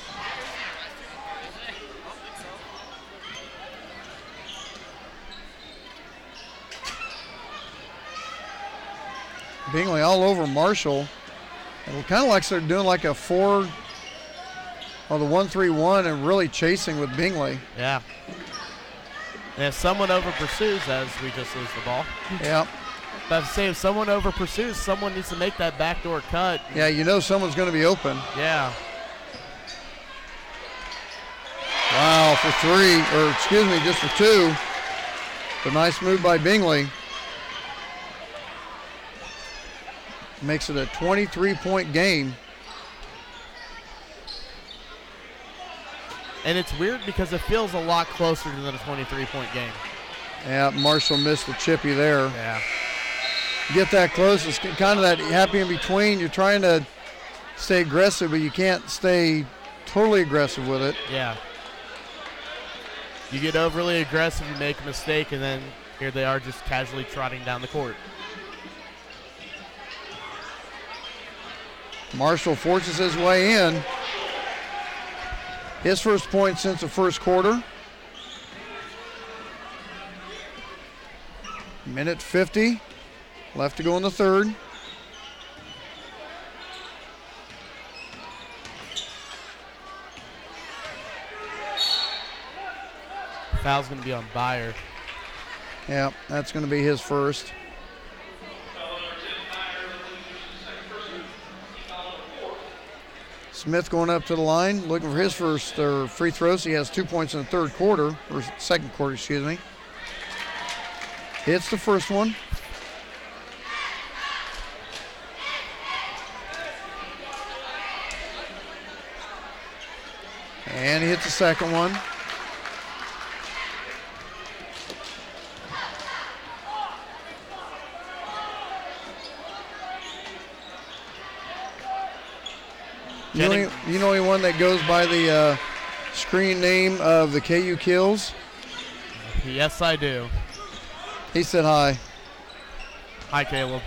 Bingley all over Marshall. It kind of like they're doing like a 4 or the 1-3-1 and really chasing with Bingley.
Yeah. And if someone over pursues, as we just lose the ball.
Yeah.
But to say if someone over pursues, someone needs to make that backdoor cut.
Yeah, you know someone's going to be open.
Yeah.
Wow, for 3, or excuse me, just for 2. But nice move by Bingley. Makes it a 23-point game.
And it's weird because it feels a lot closer than a 23-point game.
Yeah, Marshall missed the chippy there.
Yeah.
Get that close. It's kind of that happy in between. You're trying to stay aggressive, but you can't stay totally aggressive with it.
Yeah. You get overly aggressive, you make a mistake, and then here they are just casually trotting down the court.
Marshall forces his way in. His first point since the first quarter. Minute 50 left to go in the third.
Foul's going to be on Byer.
Yeah, that's going to be his first. Smith going up to the line, looking for his first free throws. He has 2 points in the third quarter, or second quarter, excuse me. Hits the first one. And he hits the second one. You know anyone that goes by the screen name of the KU Kills?
Yes, I do.
He said hi.
Hi, Caleb.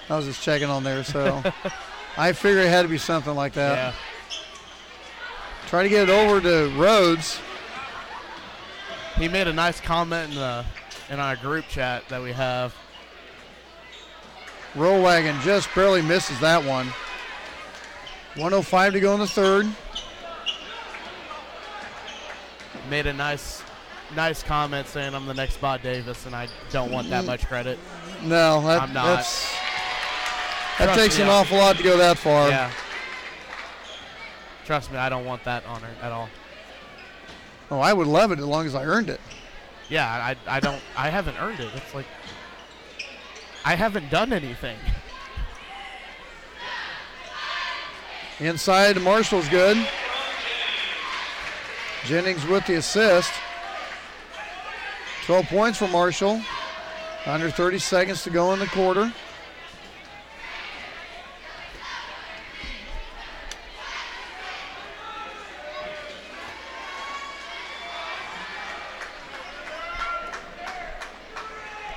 I was just checking on there, so I figured it had to be something like that.
Yeah.
Try to get it over to Rhodes.
He made a nice comment in our group chat that we have.
Roll Wagon just barely misses that one. 1:05 to go in the third.
Made a nice comment saying I'm the next Bob Davis, and I don't want that much credit.
No,
I'm not.
That takes an awful lot to go that far.
Yeah. Trust me, I don't want that honor at all.
Oh, I would love it as long as I earned it.
Yeah, I haven't earned it. It's like I haven't done anything.
Inside, Marshall's good. Jennings with the assist. 12 points for Marshall. Under 30 seconds to go in the quarter.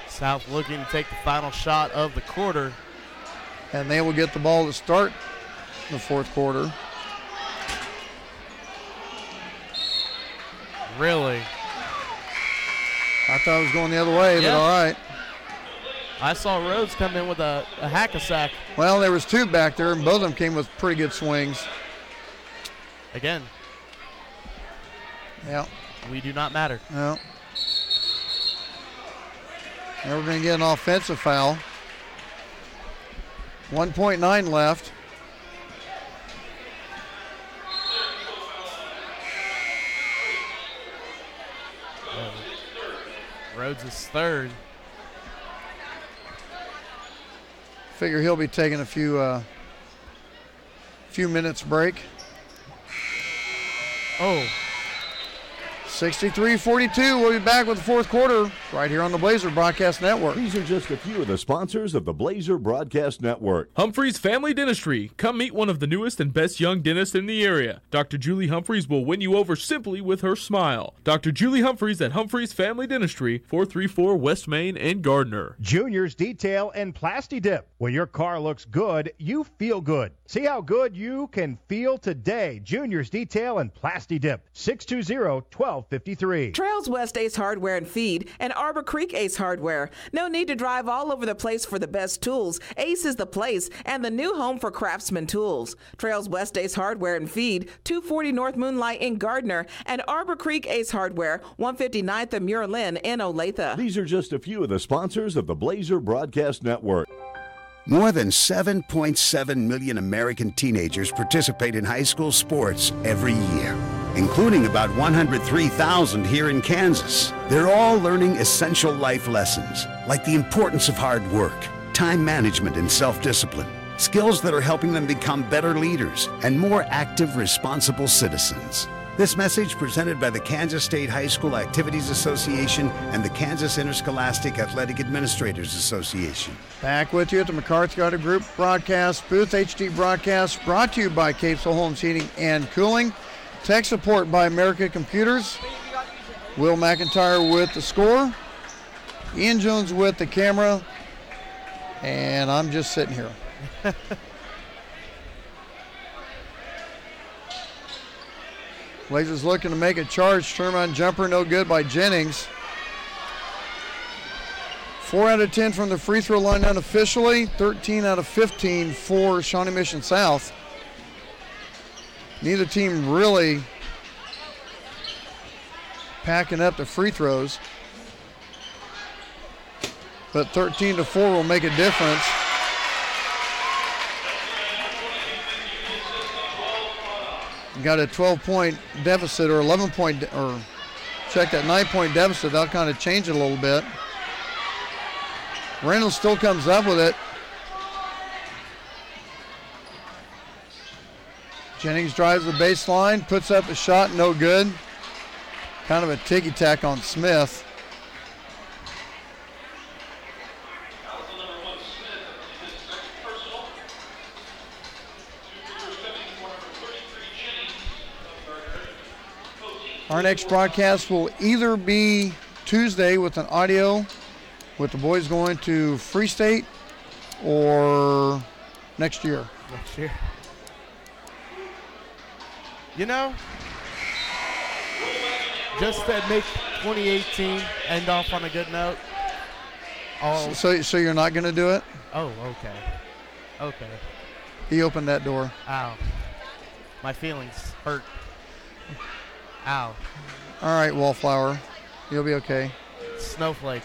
South looking to take the final shot of the quarter.
And they will get the ball to start the fourth quarter.
Really?
I thought it was going the other way, but all right.
I saw Rhodes come in with a hack-a-sack.
Well, there was 2 back there, and both of them came with pretty good swings.
Again.
Yeah.
We do not matter.
No. Now we're going to get an offensive foul. 1.9 left.
Rhodes is third.
Figure he'll be taking a few minutes break.
Oh.
63-42. We'll be back with the fourth quarter right here on the Blazer Broadcast Network.
These are just a few of the sponsors of the Blazer Broadcast Network.
Humphreys Family Dentistry. Come meet one of the newest and best young dentists in the area. Dr. Julie Humphreys will win you over simply with her smile. Dr. Julie Humphreys at Humphreys Family Dentistry, 434 West Main in Gardner.
Junior's Detail and Plasti Dip. When your car looks good, you feel good. See how good you can feel today. Junior's Detail and Plasti Dip. 620-1253.
Trails West Ace Hardware and Feed and Arbor Creek Ace Hardware. No need to drive all over the place for the best tools. Ace is the place and the new home for Craftsman tools. Trails West Ace Hardware and Feed, 240 North Moonlight in Gardner, and Arbor Creek Ace Hardware, 159th and Muir Lynn in Olathe.
These are just a few of the sponsors of the Blazer Broadcast Network.
More than 7.7 million American teenagers participate in high school sports every year, including about 103,000 here in Kansas. They're all learning essential life lessons, like the importance of hard work, time management, and self-discipline, skills that are helping them become better leaders and more active, responsible citizens. This message presented by the Kansas State High School Activities Association and the Kansas Interscholastic Athletic Administrators Association.
Back with you at the McCarthy Auto Group broadcast booth. HD broadcast brought to you by Capesville Homes Heating and Cooling. Tech support by America Computers. Will McIntyre with the score. Ian Jones with the camera. And I'm just sitting here. Blazers looking to make a charge. Turnaround jumper, no good by Jennings. 4 out of 10 from the free throw line unofficially. 13 out of 15 for Shawnee Mission South. Neither team really packing up the free throws. But 13-4 will make a difference. Got a 12-point deficit or 11-point, or check that 9-point deficit. That'll kind of change it a little bit. Reynolds still comes up with it. Jennings drives the baseline, puts up the shot, no good. Kind of a ticky-tack on Smith. Our next broadcast will either be Tuesday with an audio with the boys going to Free State or next year.
Next year. You know, just to make 2018 end off on a good note.
So you're not going to do it?
Oh, okay. Okay.
He opened that door.
Ow. My feelings hurt. Ow.
All right, Wallflower. You'll be okay.
Snowflake.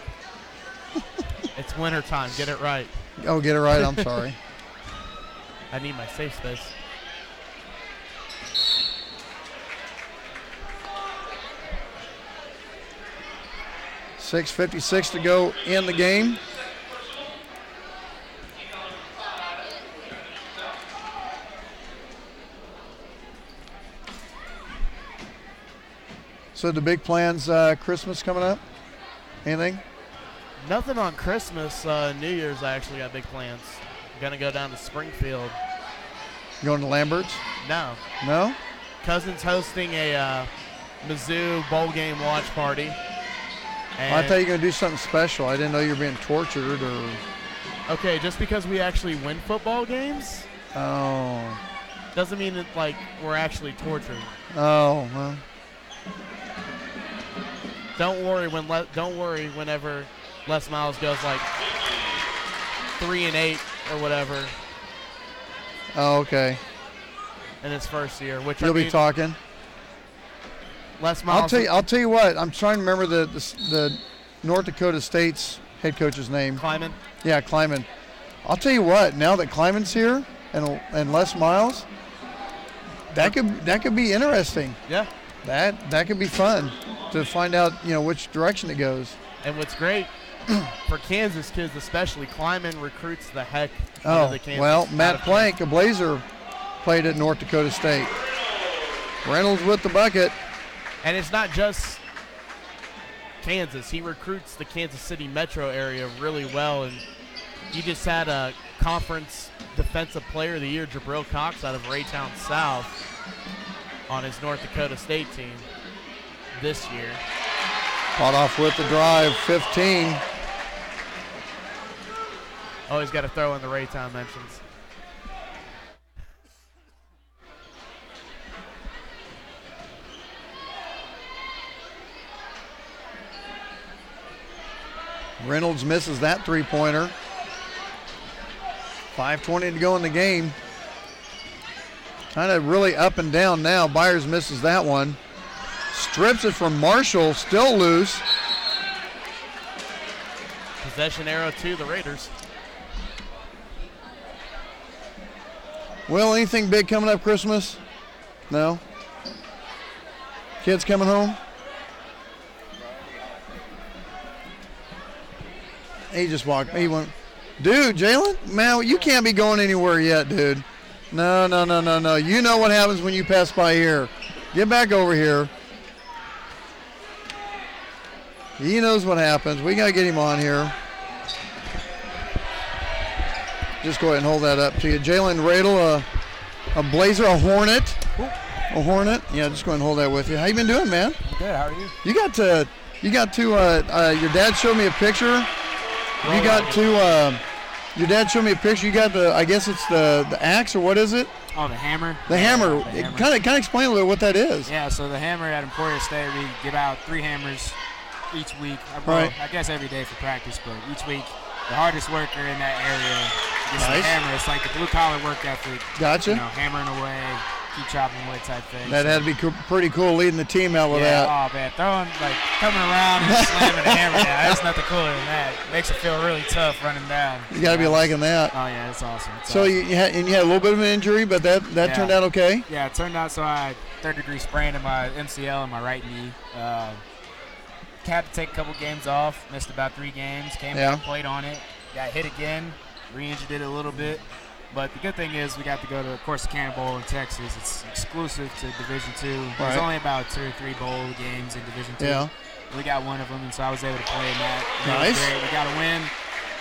It's winter time. Get it right.
Oh, get it right. I'm sorry.
I need my safe space.
.6:56 to go in the game. So the big plans, Christmas coming up? Anything?
Nothing on Christmas. New Year's, I actually got big plans. I'm going to go down to Springfield.
Going to Lambert's?
No.
No?
Cousin's hosting a Mizzou bowl game watch party.
And I thought you were going to do something special. I didn't know you were being tortured or...
Okay, just because we actually win football games?
Oh.
Doesn't mean that, like, we're actually tortured.
Oh, well...
Don't worry whenever Les Miles goes like 3-8 or whatever.
Oh, okay.
In his first year, which
you'll be talking.
Les Miles.
I'll tell you what. I'm trying to remember the North Dakota State's head coach's name.
Kleiman.
Yeah, Kleiman. I'll tell you what. Now that Kleiman's here and Les Miles, that could be interesting.
Yeah.
That could be fun to find out, which direction it goes.
And what's great for Kansas kids, especially, Kleiman recruits the heck out of the Kansas.
Well, Matt Plank, a Blazer, played at North Dakota State. Reynolds with the bucket.
And it's not just Kansas. He recruits the Kansas City metro area really well, and he just had a conference defensive player of the year, Jabril Cox, out of Raytown South on his North Dakota State team this year.
Caught off with the drive, 15.
Oh, he's got to throw in the Raytown mentions.
Reynolds misses that three-pointer. 5:20 to go in the game. Kind of really up and down now. Byers misses that one. Strips it from Marshall, still loose.
Possession arrow to the Raiders.
Will, anything big coming up Christmas? No? Kids coming home? He just walked. He went. Dude, Jalen, man, you can't be going anywhere yet, dude. No. You know what happens when you pass by here. Get back over here. He knows what happens. We got to get him on here. Just go ahead and hold that up to you. Jalen Radel, a Blazer, a Hornet. A Hornet. Yeah, just go ahead and hold that with you. How you been doing, man?
Good, how are you?
You got to, your dad showed me a picture. You got to, your dad showed me a picture. You got the, I guess it's the axe, or what is it?
Oh, the hammer.
The hammer. Kind of explain a little what that is.
Yeah, so the hammer at Emporia State, we give out 3 hammers each week.
Right.
I guess every day for practice, but each week, the hardest worker in that area gets the hammer. It's like the blue-collar work ethic.
Gotcha.
You know, hammering away, keep chopping away type thing.
That had to be pretty cool leading the team out with that.
Oh, man, coming around and slamming the hammer down. That's nothing cooler than that. Makes it feel really tough running down.
You got to be liking that.
Oh, yeah, it's awesome.
So you had a little bit of an injury, but that turned out okay?
Yeah, it turned out so I had third-degree sprain in my MCL in my right knee. Had to take a couple games off, missed about 3 games, came back, played on it, got hit again, re-injured it a little bit. But the good thing is we got to go to, of course, the Cannonball in Texas. It's exclusive to Division II. There's only about 2 or 3 bowl games in Division II.
Yeah.
We got one of them, and so I was able to play in that.
Nice.
Great. We got a win.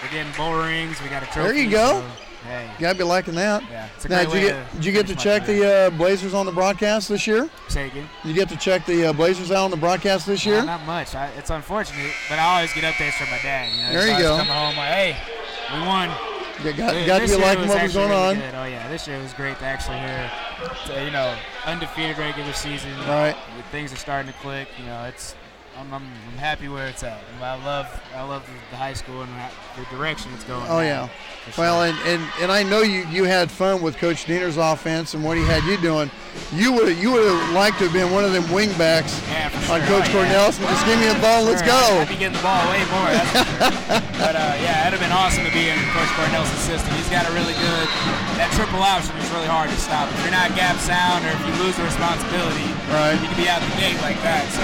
We're getting bowl rings. We got a trophy.
There you go.
So, hey.
You got to be liking that.
Yeah. It's a
now,
great
did you get to check the Blazers on the broadcast this year?
Say again?
You get to check the Blazers out on the broadcast this year?
Not much. It's unfortunate, but I always get updates from my dad. You know?
There you go.
Coming home like, hey, we won.
Got to be liking what was going on.
Good. Oh yeah, this year was great to actually hear. Undefeated regular season.
Right.
Things are starting to click. I'm happy where it's at. I love the high school and the direction it's going.
Oh yeah. Well, and I know you had fun with Coach Diener's offense and what he had you doing. You would have liked to have been one of them wing backs on Coach Cornelison. Just give me a ball, let's go.
I'd be getting the ball way more. That's for sure. But it'd have been awesome to be in Coach Cornelson's system. He's got a really good. That triple option is really hard to stop. If you're not gap sound or if you lose the responsibility, you can be out the gate like that. So.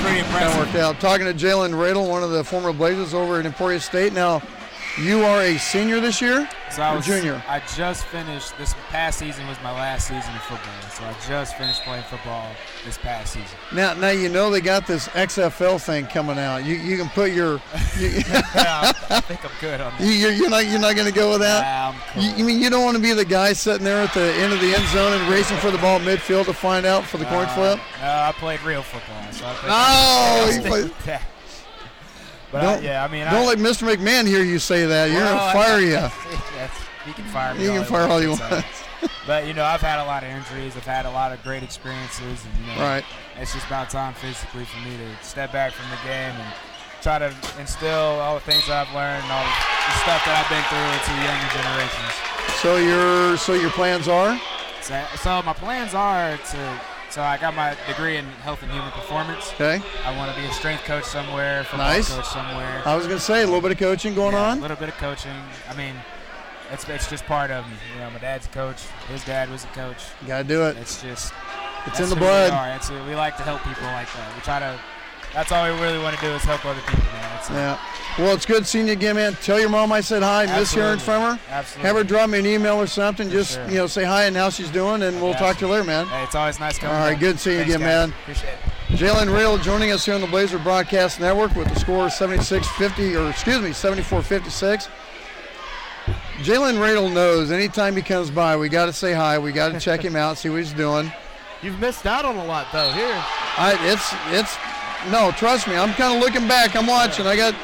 Pretty impressive.
That worked out. Talking to Jalen Radel, one of the former Blazers over at Emporia State. Now, you are a senior this year?
So I was
junior?
I just finished. This past season was my last season of football. So I just finished playing football this past season.
Now they got this XFL thing coming out. You can put your.
I think I'm good on that.
You're not going to go with that?
Nah, I'm cool.
You mean you don't want to be the guy sitting there at the end of the end zone and racing for the ball midfield to find out for the coin flip?
No, I played real football. So I played that. But
don't let Mr. McMahon hear you say that. You're going to fire you.
He can fire me.
He can fire all you want.
But I've had a lot of injuries. I've had a lot of great experiences, and it's just about time physically for me to step back from the game and try to instill all the things that I've learned, and all the stuff that I've been through into younger generations.
So your plans are?
So my plans are to. So I got my degree in health and human performance.
Okay.
I want to be a strength coach somewhere, football coach somewhere.
I was going to say, a little bit of coaching going on?
A little bit of coaching. I mean, it's just part of me. My dad's a coach. His dad was a coach.
You got to do it.
It's just.
It's in the blood.
We like to help people like that. We try to. That's all we really want to do is help other people, man. So.
Yeah. Well, it's good seeing you again, man. Tell your mom I said hi. Miss hearing from her.
Absolutely.
Have her drop me an email or something.
For
Just
sure.
say hi and how she's doing, and we'll talk to you later, man.
Hey, it's always nice coming.
All right, good seeing you again,
guys.
man.
Appreciate it.
Jalen Riddle joining us here on the Blazer Broadcast Network with the score 74-56. Jalen Riddle knows anytime he comes by, we got to say hi. We got to check him out, see what he's doing.
You've missed out on a lot, though, here.
No, trust me. I'm kind of looking back. I'm watching. I got,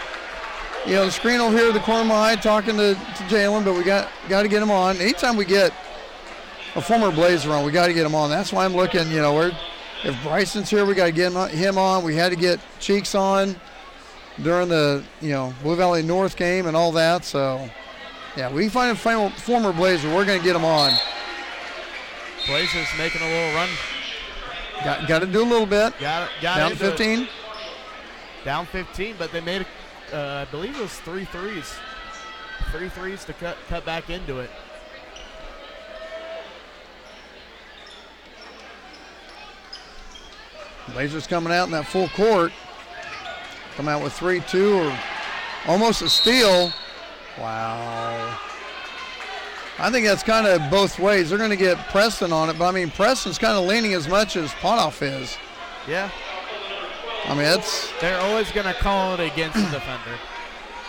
the screen over here at the corner of my eye talking to Jalen, but we got to get him on. Anytime we get a former Blazer on, we got to get him on. That's why I'm looking, if Bryson's here, we got to get him on. We had to get Cheeks on during the, Blue Valley North game and all that. So, yeah, we find a former Blazer. We're going to get him on.
Blazers making a little run.
Got to do a little bit.
Got
down 15.
Down 15, but they made, I believe it was 3 threes. 3 threes to cut back into it.
Blazers coming out in that full court. Come out with 3-2 or almost a steal. Wow. I think that's kind of both ways. They're going to get Preston on it, but Preston's kind of leaning as much as Potoff is.
Yeah.
They're
always going to call it against the defender,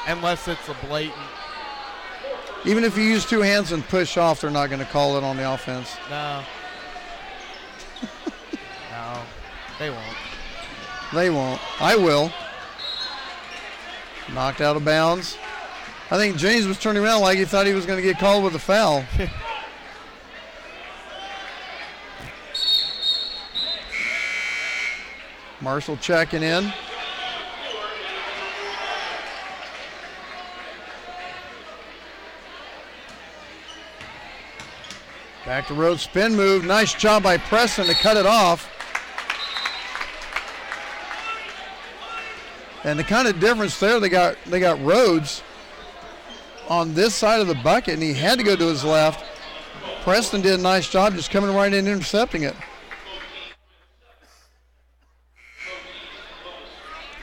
unless it's a blatant.
Even if you use two hands and push off, they're not going to call it on the offense.
No. No, they won't.
They won't. I will. Knocked out of bounds. I think James was turning around like he thought he was going to get called with a foul. Marshall checking in. Back to road spin move. Nice job by Preston to cut it off. And the kind of difference there, they got Rhodes on this side of the bucket, and he had to go to his left. Preston did a nice job just coming right in and intercepting it.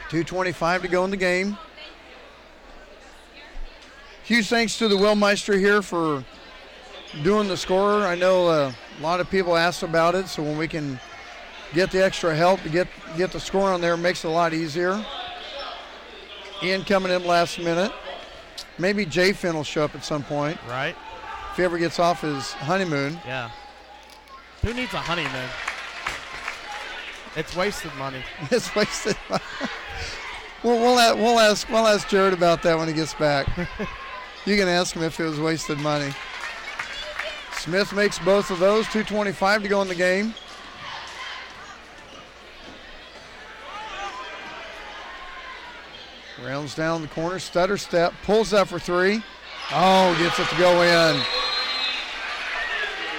2:25 to go in the game. Huge thanks to the Willmeister here for doing the scorer. I know a lot of people asked about it, so when we can get the extra help to get the score on there, it makes it a lot easier. Ian coming in last minute. Maybe Jay Finn will show up at some point.
Right.
If he ever gets off his honeymoon.
Yeah. Who needs a honeymoon? It's wasted money.
It's wasted money. We'll ask Jared about that when he gets back. You can ask him if it was wasted money. Smith makes both of those. 2:25 to go in the game. Reynolds down the corner, stutter step, pulls up for three. Oh, gets it to go in.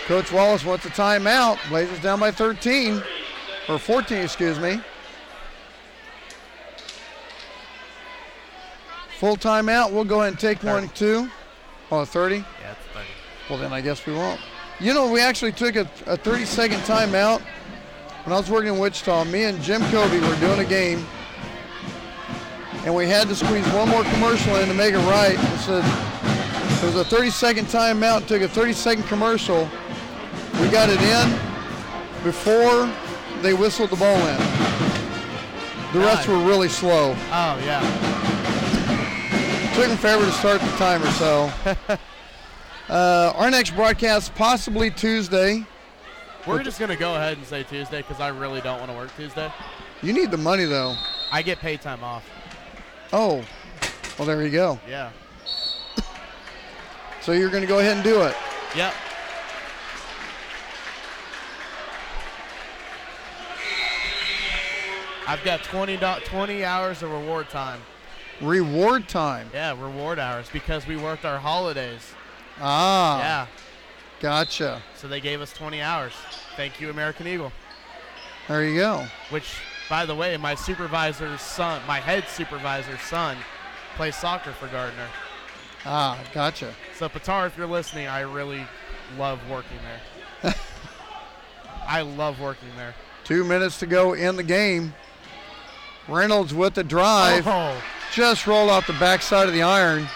Coach Wallace wants a timeout. Blazers down by 13, or 14, excuse me. Full timeout. We'll go ahead and take 1, 2. Oh, 30?
Yeah, it's 30.
Well, then I guess we won't. We actually took a 30-second timeout when I was working in Wichita. Me and Jim Covey were doing a game, and we had to squeeze one more commercial in to make it right. It was a 30-second timeout, took a 30-second commercial. We got it in before they whistled the ball in. The rest were really slow.
Oh, yeah.
Took them forever to start the timer, so. Our next broadcast possibly Tuesday.
We're just going to go ahead and say Tuesday because I really don't want to work Tuesday.
You need the money, though.
I get paid time off.
Oh, well, there you go.
Yeah.
So you're going to go ahead and do it?
Yep. I've got 20 hours of reward time.
Reward time?
Yeah, reward hours because we worked our holidays.
Ah.
Yeah.
Gotcha.
So they gave us 20 hours. Thank you, American Eagle.
There you go.
Which, by the way, my supervisor's son, my head supervisor's son, plays soccer for Gardner.
Ah, gotcha.
So, Patar, if you're listening, I really love working there. I love working there.
2 minutes to go in the game. Reynolds with the drive.
Oh.
just rolled out the backside of the iron.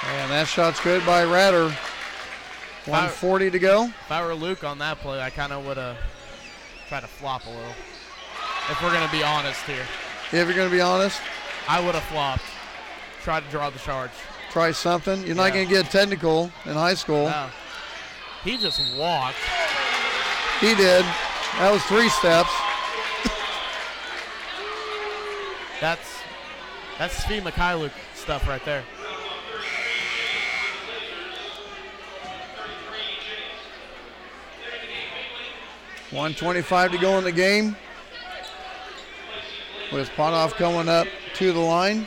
And that shot's good by Ratter. 1:40 to go.
If I were Luke on that play, I kind of would have tried to flop a little. If we're going to be honest here.
If you're going to be honest?
I would have flopped. Try to draw the charge.
Try something. You're not going to get technical in high school.
No. He just walked.
He did. That was 3 steps.
That's Steve Mikhailuk stuff right there.
$1:25 to go in the game. With Potoff coming up to the line.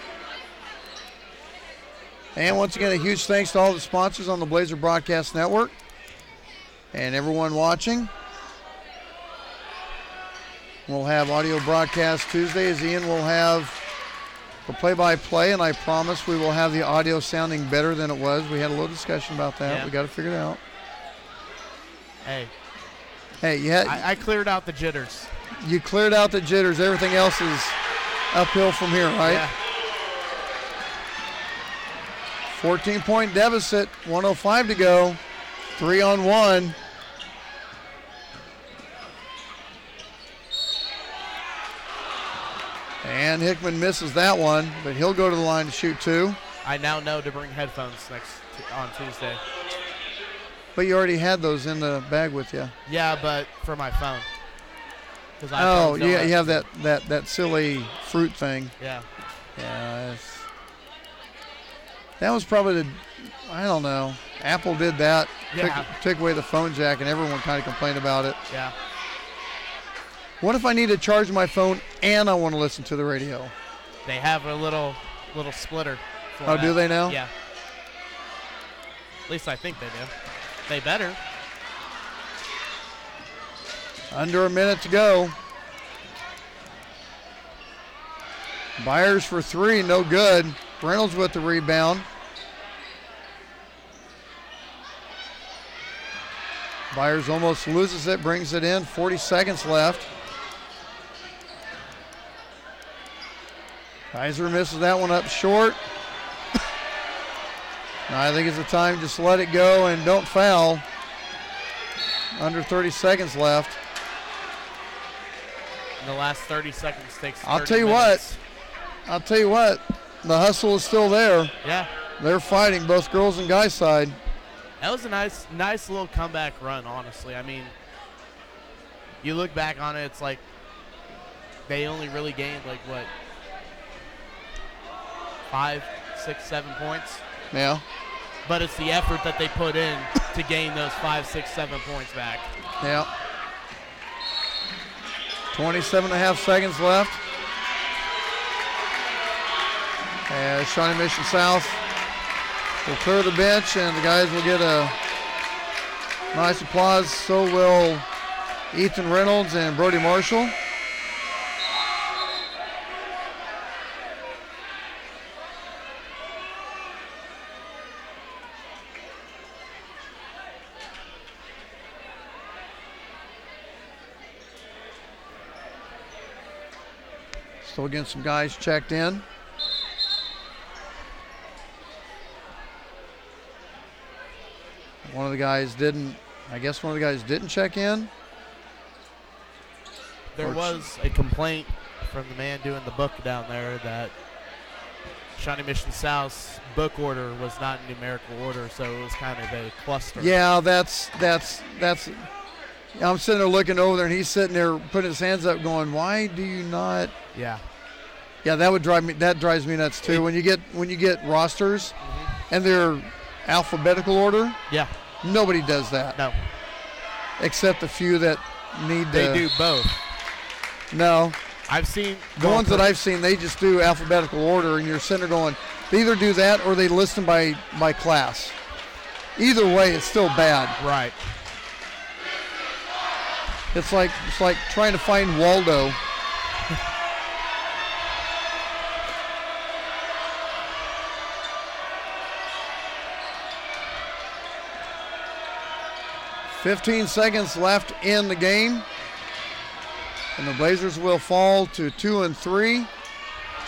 And once again, a huge thanks to all the sponsors on the Blazer Broadcast Network and everyone watching. We'll have audio broadcast Tuesdays. Ian will have the play-by-play, and I promise we will have the audio sounding better than it was. We had a little discussion about that.
Yeah.
We got to figure it out.
Hey,
yeah.
I cleared out the jitters.
You cleared out the jitters. Everything else is uphill from here, right?
Yeah.
14-point deficit, 1:05 to go, 3-on-1. And Hickman misses that one, but he'll go to the line to shoot 2.
I now know to bring headphones on Tuesday.
But you already had those in the bag with you.
Yeah, but for my phone.
Oh, yeah, you have that silly fruit thing.
Yeah.
Yeah, that was probably I don't know. Apple did that.
Yeah.
Took away the phone jack, and everyone kind of complained about it.
Yeah.
What if I need to charge my phone and I want to listen to the radio?
They have a little splitter. For
Oh,
that.
do they now?
Yeah. At least I think they do. They better.
Under a minute to go. Byers for 3, no good. Reynolds with the rebound. Byers almost loses it, brings it in. 40 seconds left. Kaiser misses that one up short. I think it's the time just let it go and don't foul. Under 30 seconds left.
And the last 30 seconds takes 30
I'll tell you
minutes.
what, the hustle is still there.
Yeah.
They're fighting, both girls and guys side.
That was a nice little comeback run, honestly. I mean, you look back on it, it's like they only really gained, 5, 6, 7 points.
Yeah.
But it's the effort that they put in to gain those 5, 6, 7 points back.
Yeah. 27.5 seconds left. And Shawnee Mission South will clear the bench, and the guys will get a nice applause. So will Ethan Reynolds and Brody Marshall. Still getting some guys checked in. One of the guys didn't check in.
There was a complaint from the man doing the book down there that Shawnee Mission South's book order was not in numerical order, so it was kind of a cluster.
Yeah, that's. I'm sitting there looking over there, and he's sitting there putting his hands up, going, "Why do you not?"
Yeah.
Yeah, that drives me nuts too. When you get rosters, and they're alphabetical order.
Yeah.
Nobody does that.
No.
Except the few that need to.
They do both.
No.
I've seen
the ones that I've seen. They just do alphabetical order, and you're sitting there going, they either do that or they list them by class. Either way, it's still bad.
Right.
It's like trying to find Waldo. 15 seconds left in the game. And the Blazers will fall to 2-3.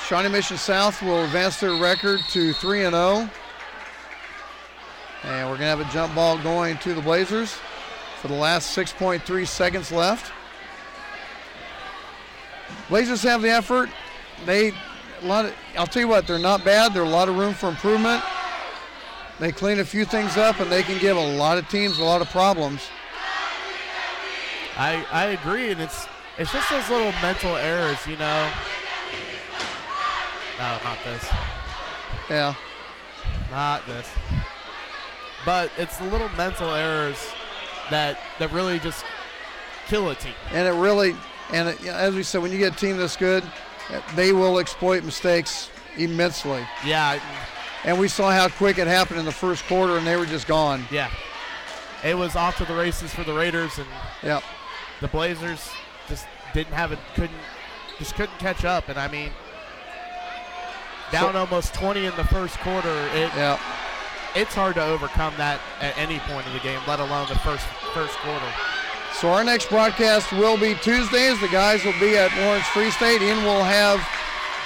Shawnee Mission South will advance their record to 3-0. And we're going to have a jump ball going to the Blazers for the last 6.3 seconds left. Blazers have the effort. I'll tell you what, they're not bad. There's a lot of room for improvement. They clean a few things up, and they can give a lot of teams a lot of problems.
I agree, and it's just those little mental errors, you know. No, not this.
Yeah.
Not this. But it's the little mental errors that really just kill a team.
And as we said, when you get a team this good, they will exploit mistakes immensely.
Yeah.
And we saw how quick it happened in the first quarter, and they were just gone.
Yeah. It was off to the races for the Raiders, and the Blazers just couldn't catch up. And I mean, down almost 20 in the first quarter. It's hard to overcome that at any point in the game, let alone the first quarter.
So our next broadcast will be Tuesdays. The guys will be at Lawrence Free State. Ian will have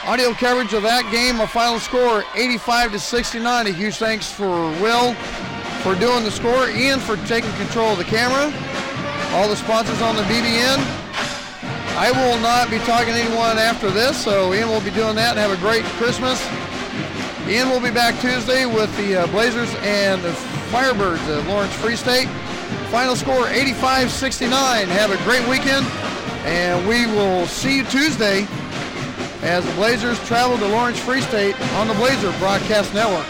audio coverage of that game. A final score 85-69. A huge thanks for Will for doing the score, Ian for taking control of the camera, all the sponsors on the BBN. I will not be talking to anyone after this, so Ian will be doing that, and have a great Christmas. Ian will be back Tuesday with the Blazers and the Firebirds of Lawrence Free State. Final score 85-69. Have a great weekend, and we will see you Tuesday as the Blazers travel to Lawrence Free State on the Blazer Broadcast Network.